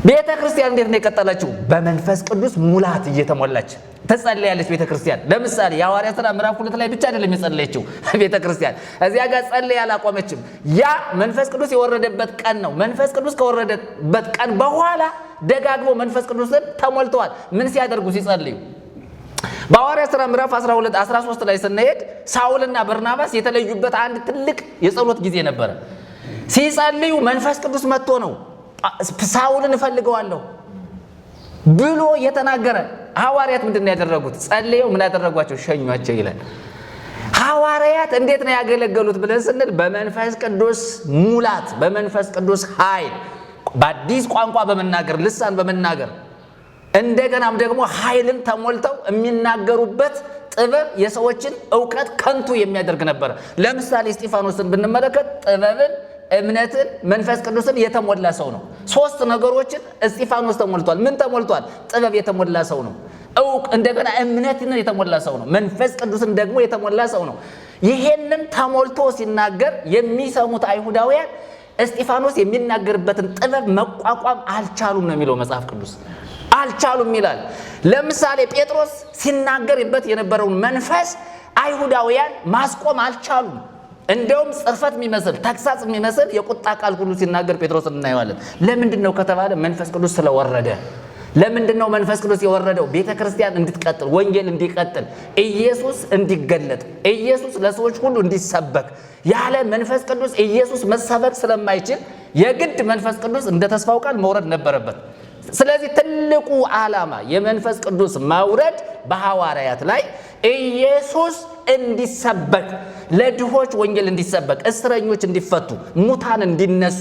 ቤተ ክርስቲያን እንዴት ነው የቀጠለችው? በመንፈስ ቅዱስ ሙላት እየተሞላች ትጸልያለች ቤተ ክርስቲያን። ለምሳሌ የሐዋርያት ሥራ ምዕራፍ 2 ላይ ብቻ አይደለም የጸለየችው ቤተ ክርስቲያን፣ እዚያ ጋር ጸልያ አላቆመችም። ያ መንፈስ ቅዱስ የወረደበት ቀን ነው። መንፈስ ቅዱስ ከወረደበት ቀን በኋላ ደጋግሞ መንፈስ ቅዱስን ተሞልተዋል። ምን ሲያደርጉ? ሲጸልዩ። በሐዋርያት ሥራ ምዕራፍ 12 13 ላይ ስንሄድ ሳውልና በርናባስ የተለዩበት አንድ ትልቅ የጸሎት ጊዜ ነበረ። ሲጸልዩ መንፈስ ቅዱስ መጥቶ ነው ሳውልን እፈልገዋለሁ ብሎ የተናገረ። ሐዋርያት ምንድን ነው ያደረጉት? ጸልየው ምን ያደረጓቸው? ሸኟቸው ይላል። ሐዋርያት እንዴት ነው ያገለገሉት ብለን ስንል በመንፈስ ቅዱስ ሙላት፣ በመንፈስ ቅዱስ ኃይል፣ በአዲስ ቋንቋ በመናገር ልሳን በመናገር እንደገናም ደግሞ ኃይልን ተሞልተው የሚናገሩበት ጥበብ የሰዎችን ዕውቀት ከንቱ የሚያደርግ ነበር። ለምሳሌ እስጢፋኖስን ብንመለከት ጥበብን፣ እምነትን፣ መንፈስ ቅዱስን የተሞላ ሰው ነው። ሶስት ነገሮችን እስጢፋኖስ ተሞልቷል። ምን ተሞልቷል? ጥበብ የተሞላ ሰው ነው። እንደገና እምነትን የተሞላ ሰው ነው። መንፈስ ቅዱስን ደግሞ የተሞላ ሰው ነው። ይሄንን ተሞልቶ ሲናገር የሚሰሙት አይሁዳውያን እስጢፋኖስ የሚናገርበትን ጥበብ መቋቋም አልቻሉም ነው የሚለው መጽሐፍ ቅዱስ። አልቻሉም ይላል። ለምሳሌ ጴጥሮስ ሲናገርበት የነበረውን መንፈስ አይሁዳውያን ማስቆም አልቻሉም። እንደውም ጽርፈት የሚመስል ተግሳጽ የሚመስል የቁጣ ቃል ሁሉ ሲናገር ጴጥሮስ እናየዋለን። ለምንድን ነው ከተባለ መንፈስ ቅዱስ ስለወረደ። ለምንድን ነው መንፈስ ቅዱስ የወረደው? ቤተ ክርስቲያን እንድትቀጥል፣ ወንጌል እንዲቀጥል፣ ኢየሱስ እንዲገለጥ፣ ኢየሱስ ለሰዎች ሁሉ እንዲሰበክ። ያለ መንፈስ ቅዱስ ኢየሱስ መሰበክ ስለማይችል የግድ መንፈስ ቅዱስ እንደ ተስፋው ቃል መውረድ ነበረበት። ስለዚህ ትልቁ ዓላማ የመንፈስ ቅዱስ መውረድ በሐዋርያት ላይ ኢየሱስ እንዲሰበክ፣ ለድሆች ወንጌል እንዲሰበክ፣ እስረኞች እንዲፈቱ፣ ሙታን እንዲነሱ፣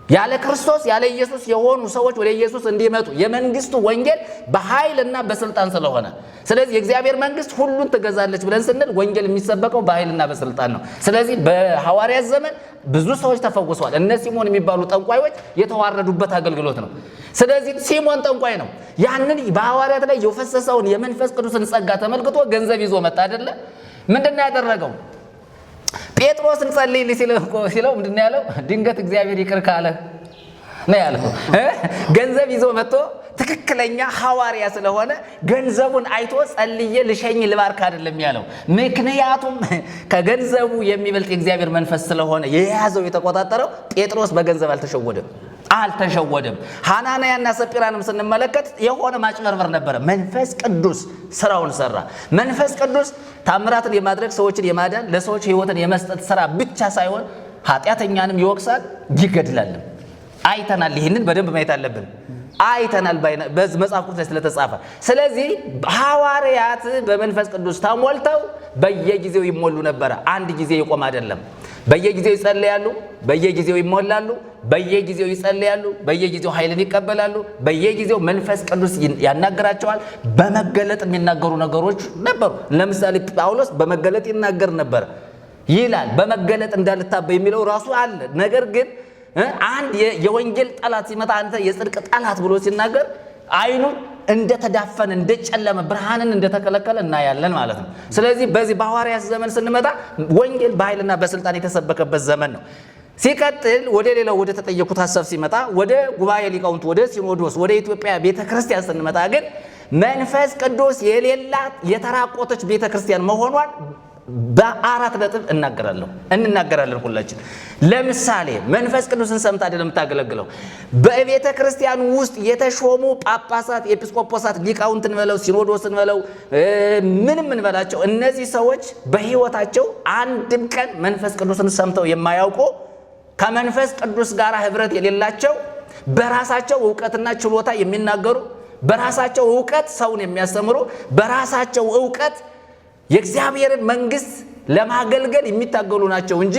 ያለ ክርስቶስ ያለ ኢየሱስ የሆኑ ሰዎች ወደ ኢየሱስ እንዲመጡ የመንግስቱ ወንጌል በኃይልና በስልጣን ስለሆነ፣ ስለዚህ የእግዚአብሔር መንግስት ሁሉን ትገዛለች ብለን ስንል ወንጌል የሚሰበከው በኃይልና በስልጣን ነው። ስለዚህ በሐዋርያት ዘመን ብዙ ሰዎች ተፈውሰዋል። እነ ሲሞን የሚባሉ ጠንቋዮች የተዋረዱበት አገልግሎት ነው። ስለዚህ ሲሞን ጠንቋይ ነው። ያንን በሐዋርያት ላይ የፈሰሰውን የመንፈስ ቅዱስን ጸጋ ተመልክቶ ገንዘብ ይዞ መጣ አይደለ? ምንድን ነው ያደረገው? ጴጥሮስን ጸልይልኝ ሲለው ምንድን ነው ያለው? ድንገት እግዚአብሔር ይቅር ካለ ነው ያለው። ገንዘብ ይዞ መጥቶ ትክክለኛ ሐዋርያ ስለሆነ ገንዘቡን አይቶ ጸልዬ ልሸኝ ልባርክ አይደለም ያለው። ምክንያቱም ከገንዘቡ የሚበልጥ የእግዚአብሔር መንፈስ ስለሆነ የያዘው የተቆጣጠረው። ጴጥሮስ በገንዘብ አልተሸወደም። ሐናንያና ሰጲራንም ስንመለከት የሆነ ማጭበርበር ነበረ። መንፈስ ቅዱስ ስራውን ሰራ። መንፈስ ቅዱስ ታምራትን የማድረግ ሰዎችን የማዳን ለሰዎች ሕይወትን የመስጠት ስራ ብቻ ሳይሆን ኃጢአተኛንም ይወቅሳል ይገድላል። አይተናል። ይህንን በደንብ ማየት አለብን። አይተናል በመጽሐፍ ቅዱስ ላይ ስለተጻፈ። ስለዚህ ሐዋርያት በመንፈስ ቅዱስ ተሞልተው በየጊዜው ይሞሉ ነበረ። አንድ ጊዜ ይቆም አይደለም። በየጊዜው ይጸልያሉ፣ በየጊዜው ይሞላሉ፣ በየጊዜው ይጸልያሉ፣ በየጊዜው ኃይልን ይቀበላሉ፣ በየጊዜው መንፈስ ቅዱስ ያናገራቸዋል። በመገለጥ የሚናገሩ ነገሮች ነበሩ። ለምሳሌ ጳውሎስ በመገለጥ ይናገር ነበር ይላል። በመገለጥ እንዳልታበይ የሚለው ራሱ አለ። ነገር ግን አንድ የወንጌል ጠላት ሲመጣ አንተ የጽድቅ ጠላት ብሎ ሲናገር አይኑ እንደተዳፈነ እንደጨለመ ብርሃንን እንደተከለከለ እናያለን ማለት ነው። ስለዚህ በዚህ በሐዋርያት ዘመን ስንመጣ ወንጌል በኃይልና በስልጣን የተሰበከበት ዘመን ነው። ሲቀጥል ወደ ሌላው ወደ ተጠየቁት ሐሳብ ሲመጣ ወደ ጉባኤ ሊቃውንት፣ ወደ ሲኖዶስ፣ ወደ ኢትዮጵያ ቤተክርስቲያን ስንመጣ ግን መንፈስ ቅዱስ የሌላት የተራቆተች ቤተክርስቲያን መሆኗን በአራት ነጥብ እንናገራለን ሁላችን። ለምሳሌ መንፈስ ቅዱስን ሰምታ አይደለም የምታገለግለው። በቤተ ክርስቲያን ውስጥ የተሾሙ ጳጳሳት፣ ኤጲስቆጶሳት፣ ሊቃውንትን በለው ሲኖዶስን በለው ምንም እንበላቸው፣ እነዚህ ሰዎች በሕይወታቸው አንድም ቀን መንፈስ ቅዱስን ሰምተው የማያውቁ፣ ከመንፈስ ቅዱስ ጋር ህብረት የሌላቸው፣ በራሳቸው ዕውቀትና ችሎታ የሚናገሩ፣ በራሳቸው ዕውቀት ሰውን የሚያስተምሩ፣ በራሳቸው ዕውቀት የእግዚአብሔርን መንግሥት ለማገልገል የሚታገሉ ናቸው እንጂ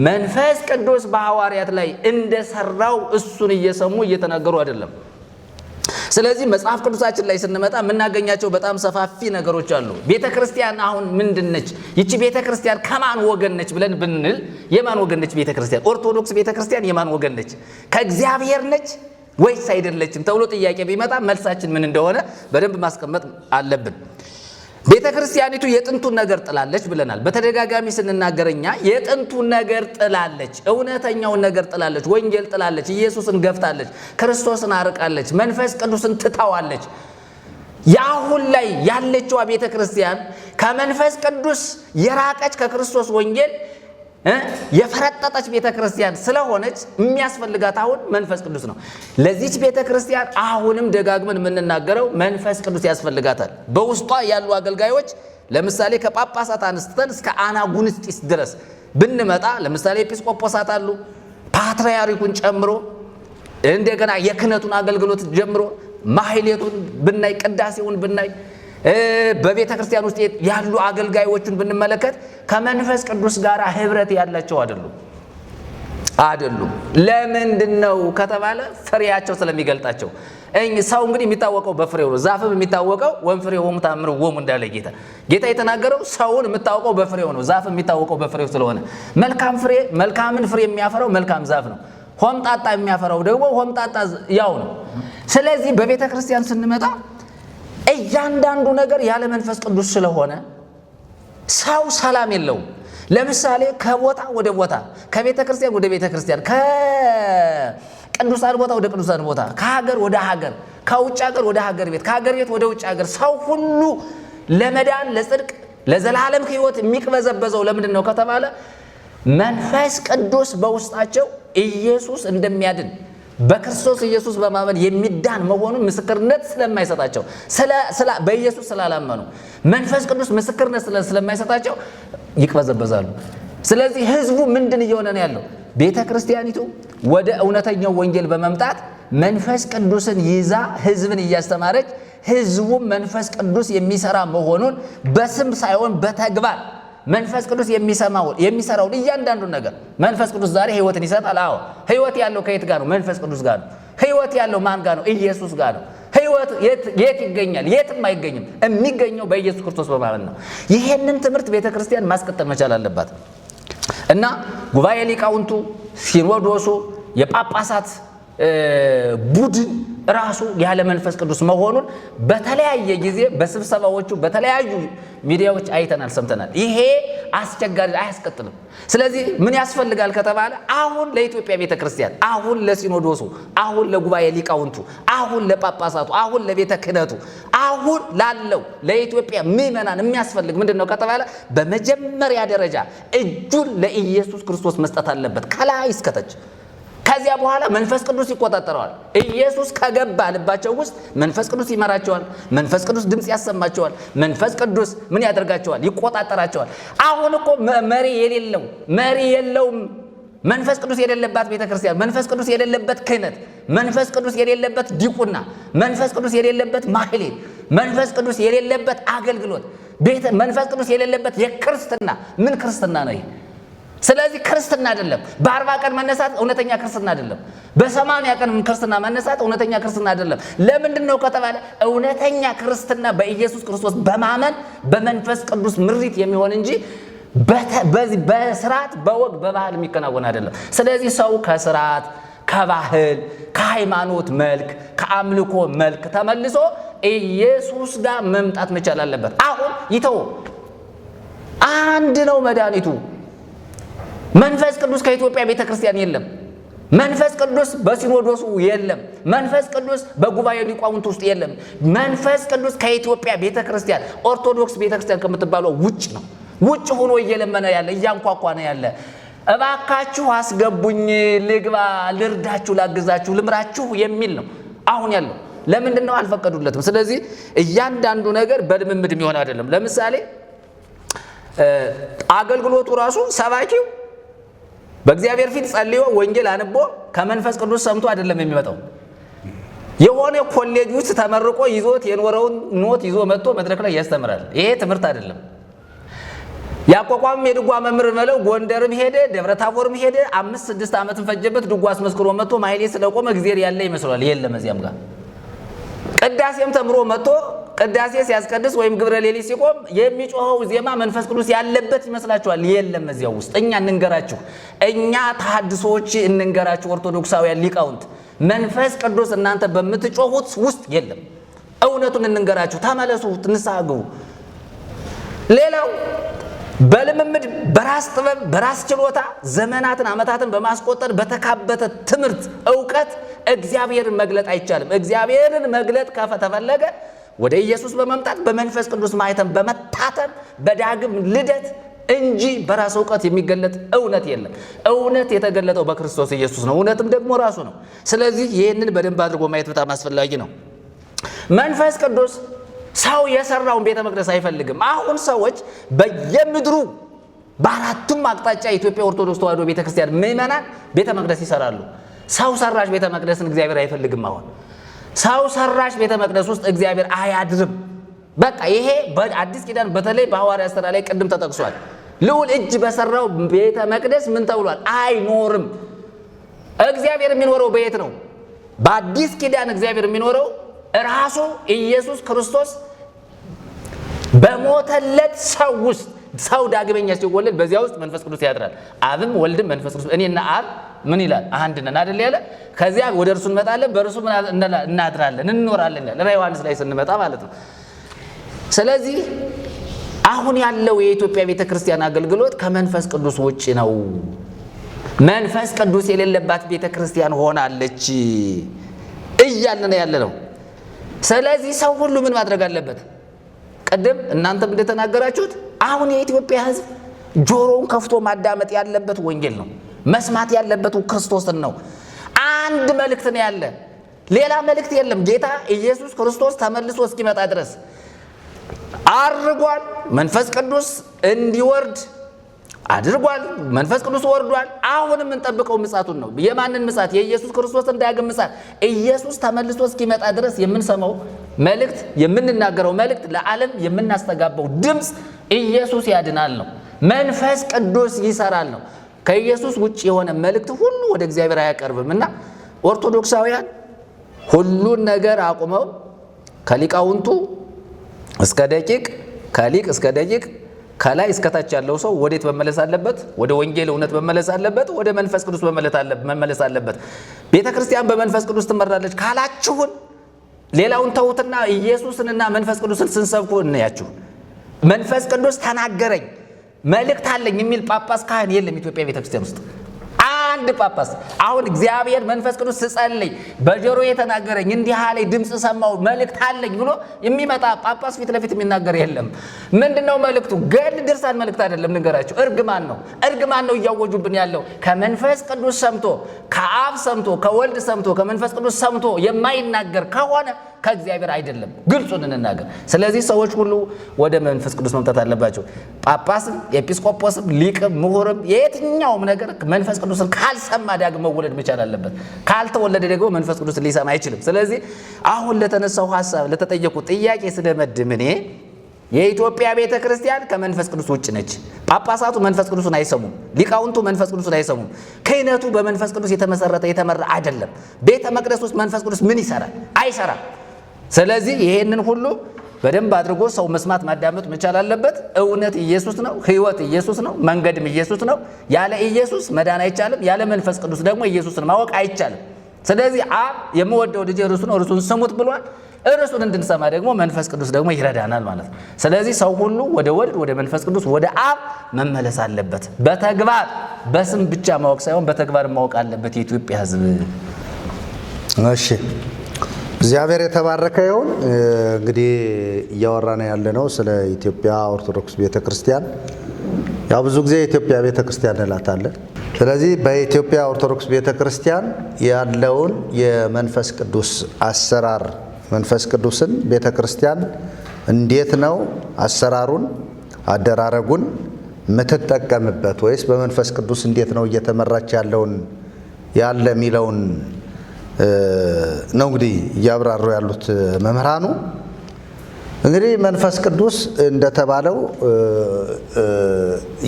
መንፈስ ቅዱስ በሐዋርያት ላይ እንደሰራው እሱን እየሰሙ እየተናገሩ አይደለም። ስለዚህ መጽሐፍ ቅዱሳችን ላይ ስንመጣ የምናገኛቸው በጣም ሰፋፊ ነገሮች አሉ። ቤተ ክርስቲያን አሁን ምንድን ነች? ይቺ ቤተ ክርስቲያን ከማን ወገን ነች ብለን ብንል የማን ወገን ነች ቤተ ክርስቲያን? ኦርቶዶክስ ቤተ ክርስቲያን የማን ወገን ነች? ከእግዚአብሔር ነች ወይስ አይደለችም ተብሎ ጥያቄ ቢመጣ መልሳችን ምን እንደሆነ በደንብ ማስቀመጥ አለብን። ቤተ ክርስቲያኒቱ የጥንቱን ነገር ጥላለች ብለናል። በተደጋጋሚ ስንናገረኛ የጥንቱን ነገር ጥላለች፣ እውነተኛውን ነገር ጥላለች፣ ወንጌል ጥላለች፣ ኢየሱስን ገፍታለች፣ ክርስቶስን አርቃለች፣ መንፈስ ቅዱስን ትታዋለች። የአሁን ላይ ያለችዋ ቤተ ክርስቲያን ከመንፈስ ቅዱስ የራቀች ከክርስቶስ ወንጌል የፈረጠጠች ቤተ ክርስቲያን ስለሆነች የሚያስፈልጋት አሁን መንፈስ ቅዱስ ነው። ለዚች ቤተ ክርስቲያን አሁንም ደጋግመን የምንናገረው መንፈስ ቅዱስ ያስፈልጋታል። በውስጧ ያሉ አገልጋዮች ለምሳሌ ከጳጳሳት አንስተን እስከ አናጉንስጢስ ድረስ ብንመጣ ለምሳሌ ኤጲስቆጶሳት አሉ፣ ፓትርያርኩን ጨምሮ እንደገና የክህነቱን አገልግሎት ጀምሮ ማህሌቱን ብናይ፣ ቅዳሴውን ብናይ፣ በቤተ ክርስቲያን ውስጥ ያሉ አገልጋዮችን ብንመለከት ከመንፈስ ቅዱስ ጋር ህብረት ያላቸው አይደሉም። ለምንድን ነው ከተባለ ፍሬያቸው ስለሚገልጣቸው። ሰው እንግዲህ የሚታወቀው በፍሬው ነው። ዛፍም የሚታወቀው ወንፍሬሆሙ ተአምርዎሙ እንዳለ ጌታ የተናገረው ሰውን የምታወቀው በፍሬው ነው። ዛፍ የሚታወቀው በፍሬው ስለሆነ መልካምን ፍሬ የሚያፈራው መልካም ዛፍ ነው። ሆምጣጣ የሚያፈራው ደግሞ ሆምጣጣ ያው ነው። ስለዚህ በቤተ ክርስቲያን ስንመጣ እያንዳንዱ ነገር ያለ መንፈስ ቅዱስ ስለሆነ ሰው ሰላም የለውም። ለምሳሌ ከቦታ ወደ ቦታ፣ ከቤተ ክርስቲያን ወደ ቤተ ክርስቲያን፣ ከቅዱሳን ቦታ ወደ ቅዱሳን ቦታ፣ ከሀገር ወደ ሀገር፣ ከውጭ ሀገር ወደ ሀገር ቤት፣ ከሀገር ቤት ወደ ውጭ ሀገር ሰው ሁሉ ለመዳን ለጽድቅ ለዘላለም ሕይወት የሚቅበዘበዘው ለምንድን ነው ከተባለ መንፈስ ቅዱስ በውስጣቸው ኢየሱስ እንደሚያድን በክርስቶስ ኢየሱስ በማመን የሚዳን መሆኑን ምስክርነት ስለማይሰጣቸው በኢየሱስ ስላላመኑ መንፈስ ቅዱስ ምስክርነት ስለማይሰጣቸው ይቅበዘበዛሉ። ስለዚህ ህዝቡ ምንድን እየሆነ ነው ያለው? ቤተ ክርስቲያኒቱ ወደ እውነተኛው ወንጌል በመምጣት መንፈስ ቅዱስን ይዛ ህዝብን እያስተማረች ህዝቡም መንፈስ ቅዱስ የሚሰራ መሆኑን በስም ሳይሆን በተግባር መንፈስ ቅዱስ የሚሰራውን እያንዳንዱን ነገር መንፈስ ቅዱስ ዛሬ ህይወትን ይሰጣል። አዎ ህይወት ያለው ከየት ጋር ነው? መንፈስ ቅዱስ ጋር ነው። ህይወት ያለው ማን ጋር ነው? ኢየሱስ ጋር ነው። ህይወት የት ይገኛል? የትም አይገኝም። የሚገኘው በኢየሱስ ክርስቶስ በማመን ነው። ይሄንን ትምህርት ቤተ ክርስቲያን ማስቀጠል መቻል አለባት እና ጉባኤ ሊቃውንቱ፣ ሲኖዶሱ፣ የጳጳሳት ቡድን ራሱ ያለ መንፈስ ቅዱስ መሆኑን በተለያየ ጊዜ በስብሰባዎቹ በተለያዩ ሚዲያዎች አይተናል፣ ሰምተናል። ይሄ አስቸጋሪ አያስቀጥልም። ስለዚህ ምን ያስፈልጋል ከተባለ አሁን ለኢትዮጵያ ቤተክርስቲያን፣ አሁን ለሲኖዶሱ፣ አሁን ለጉባኤ ሊቃውንቱ፣ አሁን ለጳጳሳቱ፣ አሁን ለቤተ ክህነቱ፣ አሁን ላለው ለኢትዮጵያ ምዕመናን የሚያስፈልግ ምንድን ነው ከተባለ በመጀመሪያ ደረጃ እጁን ለኢየሱስ ክርስቶስ መስጠት አለበት ከላይ እስከታች። ከዚያ በኋላ መንፈስ ቅዱስ ይቆጣጠረዋል። ኢየሱስ ከገባ ልባቸው ውስጥ መንፈስ ቅዱስ ይመራቸዋል። መንፈስ ቅዱስ ድምፅ ያሰማቸዋል። መንፈስ ቅዱስ ምን ያደርጋቸዋል? ይቆጣጠራቸዋል። አሁን እኮ መሪ የለውም። መንፈስ ቅዱስ የሌለባት ቤተክርስቲያን፣ መንፈስ ቅዱስ የሌለበት ክህነት፣ መንፈስ ቅዱስ የሌለበት ዲቁና፣ መንፈስ ቅዱስ የሌለበት ማህሌት፣ መንፈስ ቅዱስ የሌለበት አገልግሎት፣ መንፈስ ቅዱስ የሌለበት የክርስትና ምን ክርስትና ነው ይሄ? ስለዚህ ክርስትና አይደለም። በ40 ቀን መነሳት እውነተኛ ክርስትና አይደለም። በ80 ቀን ክርስትና መነሳት እውነተኛ ክርስትና አይደለም። ለምንድን ነው ከተባለ እውነተኛ ክርስትና በኢየሱስ ክርስቶስ በማመን በመንፈስ ቅዱስ ምሪት የሚሆን እንጂ በዚህ በስርዓት በወግ በባህል የሚከናወን አይደለም። ስለዚህ ሰው ከስርዓት ከባህል ከሃይማኖት መልክ ከአምልኮ መልክ ተመልሶ ኢየሱስ ጋር መምጣት መቻል አለበት። አሁን ይተው አንድ ነው መድኃኒቱ። መንፈስ ቅዱስ ከኢትዮጵያ ቤተክርስቲያን የለም። መንፈስ ቅዱስ በሲኖዶሱ የለም። መንፈስ ቅዱስ በጉባኤ ሊቃውንት ውስጥ የለም። መንፈስ ቅዱስ ከኢትዮጵያ ቤተክርስቲያን ኦርቶዶክስ ቤተክርስቲያን ከምትባለው ውጭ ነው። ውጭ ሆኖ እየለመነ ያለ እያንኳኳ ነው ያለ። እባካችሁ አስገቡኝ፣ ልግባ፣ ልርዳችሁ፣ ላግዛችሁ፣ ልምራችሁ የሚል ነው አሁን ያለው። ለምንድን ነው አልፈቀዱለትም? ስለዚህ እያንዳንዱ ነገር በልምምድ የሚሆን አይደለም። ለምሳሌ አገልግሎቱ ራሱ ሰባኪው በእግዚአብሔር ፊት ጸልዮ ወንጌል አንቦ ከመንፈስ ቅዱስ ሰምቶ አይደለም የሚመጣው። የሆነ ኮሌጅ ውስጥ ተመርቆ ይዞት የኖረውን ኖት ይዞ መጥቶ መድረክ ላይ ያስተምራል። ይሄ ትምህርት አይደለም። ያቋቋም የድጓ መምህር መለው ጎንደርም ሄደ ደብረታቦርም ሄደ 5-6 ዓመትን ፈጀበት ድጓ አስመስክሮ መጥቶ ማይሌ ስለቆመ እግዚአብሔር ያለ ይመስላል። የለም እዚያም ጋር ቅዳሴም ተምሮ መጥቶ ቅዳሴ ሲያስቀድስ ወይም ግብረ ሌሊት ሲቆም የሚጮኸው ዜማ መንፈስ ቅዱስ ያለበት ይመስላችኋል? የለም እዚያው ውስጥ። እኛ እንንገራችሁ፣ እኛ ተሐድሶዎች እንንገራችሁ፣ ኦርቶዶክሳውያን ሊቃውንት መንፈስ ቅዱስ እናንተ በምትጮሁት ውስጥ የለም። እውነቱን እንንገራችሁ፣ ተመለሱ፣ ንስሐ ግቡ። ሌላው በልምምድ በራስ ጥበብ በራስ ችሎታ ዘመናትን ዓመታትን በማስቆጠር በተካበተ ትምህርት ዕውቀት እግዚአብሔርን መግለጥ አይቻልም። እግዚአብሔርን መግለጥ ከተፈለገ ወደ ኢየሱስ በመምጣት በመንፈስ ቅዱስ ማኅተም በመታተም በዳግም ልደት እንጂ በራስ ዕውቀት የሚገለጥ እውነት የለም። እውነት የተገለጠው በክርስቶስ ኢየሱስ ነው። እውነትም ደግሞ ራሱ ነው። ስለዚህ ይህንን በደንብ አድርጎ ማየት በጣም አስፈላጊ ነው። መንፈስ ቅዱስ ሰው የሰራውን ቤተ መቅደስ አይፈልግም። አሁን ሰዎች በየምድሩ በአራቱም አቅጣጫ የኢትዮጵያ ኦርቶዶክስ ተዋሕዶ ቤተክርስቲያን ምዕመናን ቤተ መቅደስ ይሰራሉ። ሰው ሰራሽ ቤተ መቅደስን እግዚአብሔር አይፈልግም። አሁን ሰው ሰራሽ ቤተ መቅደስ ውስጥ እግዚአብሔር አያድርም። በቃ ይሄ በአዲስ ኪዳን በተለይ በሐዋርያት ሥራ ላይ ቅድም ተጠቅሷል። ልዑል እጅ በሰራው ቤተ መቅደስ ምን ተብሏል? አይኖርም። እግዚአብሔር የሚኖረው በየት ነው? በአዲስ ኪዳን እግዚአብሔር የሚኖረው ራሱ ኢየሱስ ክርስቶስ በሞተለት ሰው ውስጥ ሰው ዳግመኛ ሲወለድ በዚያ ውስጥ መንፈስ ቅዱስ ያድራል። አብም ወልድም መንፈስ ቅዱስ እኔና አብ ምን ይላል? አንድ ነን አይደል ያለ። ከዚያ ወደ እርሱ እንመጣለን፣ በእርሱ እናድራለን፣ እንኖራለን ይላል ዮሐንስ ላይ ስንመጣ ማለት ነው። ስለዚህ አሁን ያለው የኢትዮጵያ ቤተክርስቲያን አገልግሎት ከመንፈስ ቅዱስ ውጭ ነው። መንፈስ ቅዱስ የሌለባት ቤተክርስቲያን ሆናለች እያልን ያለ ነው። ስለዚህ ሰው ሁሉ ምን ማድረግ አለበት? ቅድም እናንተም እንደተናገራችሁት አሁን የኢትዮጵያ ሕዝብ ጆሮውን ከፍቶ ማዳመጥ ያለበት ወንጌል ነው። መስማት ያለበት ክርስቶስን ነው። አንድ መልእክት ነው ያለ፣ ሌላ መልእክት የለም። ጌታ ኢየሱስ ክርስቶስ ተመልሶ እስኪመጣ ድረስ አድርጓል። መንፈስ ቅዱስ እንዲወርድ አድርጓል። መንፈስ ቅዱስ ወርዷል። አሁን የምንጠብቀው ምጻቱን ነው። የማንን ምጻት? የኢየሱስ ክርስቶስን ዳግም ምጻት። ኢየሱስ ተመልሶ እስኪመጣ ድረስ የምንሰማው መልእክት፣ የምንናገረው መልእክት፣ ለዓለም የምናስተጋባው ድምፅ ኢየሱስ ያድናል ነው። መንፈስ ቅዱስ ይሰራል ነው። ከኢየሱስ ውጭ የሆነ መልእክት ሁሉ ወደ እግዚአብሔር አያቀርብም እና ኦርቶዶክሳውያን ሁሉን ነገር አቁመው ከሊቃውንቱ እስከ ደቂቅ፣ ከሊቅ እስከ ደቂቅ፣ ከላይ እስከታች ያለው ሰው ወዴት መመለስ አለበት? ወደ ወንጌል እውነት መመለስ አለበት። ወደ መንፈስ ቅዱስ መመለስ አለበት። ቤተ ክርስቲያን በመንፈስ ቅዱስ ትመራለች ካላችሁን ሌላውን ተውትና ኢየሱስንና መንፈስ ቅዱስን ስንሰብኩ እናያችሁ። መንፈስ ቅዱስ ተናገረኝ መልእክት አለኝ የሚል ጳጳስ ካህን የለም ኢትዮጵያ ቤተ ክርስቲያን ውስጥ አንድ ጳጳስ። አሁን እግዚአብሔር መንፈስ ቅዱስ ስጸልይ በጆሮ የተናገረኝ እንዲህ አለኝ ድምፅ ሰማው መልእክት አለኝ ብሎ የሚመጣ ጳጳስ ፊት ለፊት የሚናገር የለም። ምንድነው መልእክቱ? ገድል ድርሳን መልእክት አይደለም። ንገራቸው፣ እርግማን ነው። እርግማን ነው እያወጁብን ያለው። ከመንፈስ ቅዱስ ሰምቶ ከአብ ሰምቶ ከወልድ ሰምቶ ከመንፈስ ቅዱስ ሰምቶ የማይናገር ከሆነ ከእግዚአብሔር አይደለም። ግልጹን እንናገር። ስለዚህ ሰዎች ሁሉ ወደ መንፈስ ቅዱስ መምጣት አለባቸው። ጳጳስም ኤጲስቆጶስም ሊቅም ምሁርም የትኛውም ነገር መንፈስ ቅዱስን ካልሰማ ዳግም መወለድ መቻል አለበት። ካልተወለደ ደግሞ መንፈስ ቅዱስን ሊሰማ አይችልም። ስለዚህ አሁን ለተነሳው ሐሳብ ለተጠየቁ ጥያቄ ስደመድም እኔ የኢትዮጵያ ቤተ ክርስቲያን ከመንፈስ ቅዱስ ውጭ ነች። ጳጳሳቱ መንፈስ ቅዱስን አይሰሙም። ሊቃውንቱ መንፈስ ቅዱስን አይሰሙም። ክህነቱ በመንፈስ ቅዱስ የተመሰረተ የተመራ አይደለም። ቤተ መቅደስ ውስጥ መንፈስ ቅዱስ ምን ይሰራል? አይሰራም። ስለዚህ ይሄንን ሁሉ በደንብ አድርጎ ሰው መስማት ማዳመጥ መቻል አለበት። እውነት ኢየሱስ ነው። ሕይወት ኢየሱስ ነው። መንገድም ኢየሱስ ነው። ያለ ኢየሱስ መዳን አይቻልም። ያለ መንፈስ ቅዱስ ደግሞ ኢየሱስን ማወቅ አይቻልም። ስለዚህ አብ የምወደው ልጄ እርሱ ነው፣ እርሱን ስሙት ብሏል። እርሱን እንድንሰማ ደግሞ መንፈስ ቅዱስ ደግሞ ይረዳናል ማለት ነው። ስለዚህ ሰው ሁሉ ወደ ወልድ ወደ መንፈስ ቅዱስ ወደ አብ መመለስ አለበት። በተግባር በስም ብቻ ማወቅ ሳይሆን በተግባር ማወቅ አለበት የኢትዮጵያ ሕዝብ። እሺ እግዚአብሔር የተባረከ ይሁን። እንግዲህ እያወራን ያለነው ስለ ኢትዮጵያ ኦርቶዶክስ ቤተክርስቲያን። ያው ብዙ ጊዜ የኢትዮጵያ ቤተክርስቲያን እንላታለን። ስለዚህ በኢትዮጵያ ኦርቶዶክስ ቤተክርስቲያን ያለውን የመንፈስ ቅዱስ አሰራር መንፈስ ቅዱስን ቤተክርስቲያን እንዴት ነው አሰራሩን፣ አደራረጉን የምትጠቀምበት ወይስ በመንፈስ ቅዱስ እንዴት ነው እየተመራች ያለ የሚለውን ነው እንግዲህ እያብራሩ ያሉት መምህራኑ። እንግዲህ መንፈስ ቅዱስ እንደተባለው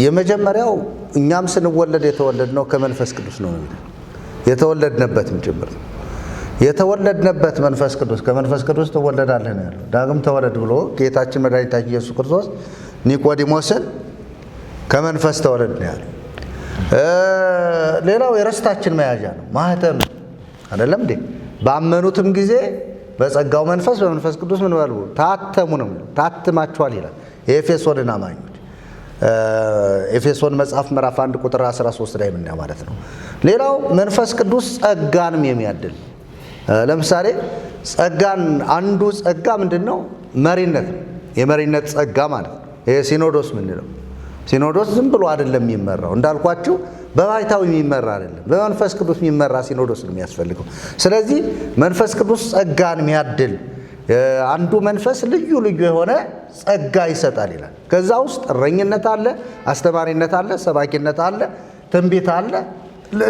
የመጀመሪያው እኛም ስንወለድ የተወለድነው ከመንፈስ ቅዱስ ነው የሚለው የተወለድነበትም ጭምር ነው። የተወለድነበት መንፈስ ቅዱስ ከመንፈስ ቅዱስ ትወለዳለህ ነው ያለው። ዳግም ተወለድ ብሎ ጌታችን መድኃኒታችን ኢየሱስ ክርስቶስ ኒቆዲሞስን ከመንፈስ ተወለድ ነው ያለው። ሌላው የርስታችን መያዣ ነው፣ ማህተም አይደለም እንዴ? ባመኑትም ጊዜ በጸጋው መንፈስ በመንፈስ ቅዱስ ምን በሉ ታተሙ ነው፣ ታትማችኋል ይላል የኤፌሶንን አማኞች ኤፌሶን መጽሐፍ ምዕራፍ 1 ቁጥር 13 ላይ ምንያ ማለት ነው። ሌላው መንፈስ ቅዱስ ጸጋንም የሚያድል ለምሳሌ ጸጋን አንዱ ጸጋ ምንድነው? መሪነት ነው። የመሪነት ጸጋ ማለት ነው። ይሄ ሲኖዶስ ምንለው ሲኖዶስ ዝም ብሎ አይደለም የሚመራው፣ እንዳልኳችሁ በባይታው የሚመራ አይደለም፣ በመንፈስ ቅዱስ የሚመራ ሲኖዶስ ነው የሚያስፈልገው። ስለዚህ መንፈስ ቅዱስ ጸጋን የሚያድል አንዱ መንፈስ ልዩ ልዩ የሆነ ጸጋ ይሰጣል ይላል። ከዛ ውስጥ እረኝነት አለ፣ አስተማሪነት አለ፣ ሰባኪነት አለ፣ ትንቢት አለ፣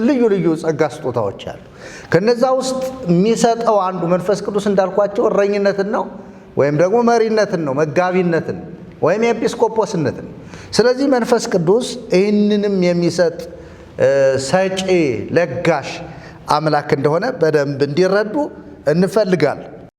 ልዩ ልዩ ጸጋ ስጦታዎች አሉ። ከነዛ ውስጥ የሚሰጠው አንዱ መንፈስ ቅዱስ እንዳልኳቸው እረኝነትን ነው፣ ወይም ደግሞ መሪነትን ነው፣ መጋቢነትን ወይም ኤጲስቆጶስነትን። ስለዚህ መንፈስ ቅዱስ ይህንንም የሚሰጥ ሰጪ ለጋሽ አምላክ እንደሆነ በደንብ እንዲረዱ እንፈልጋለን።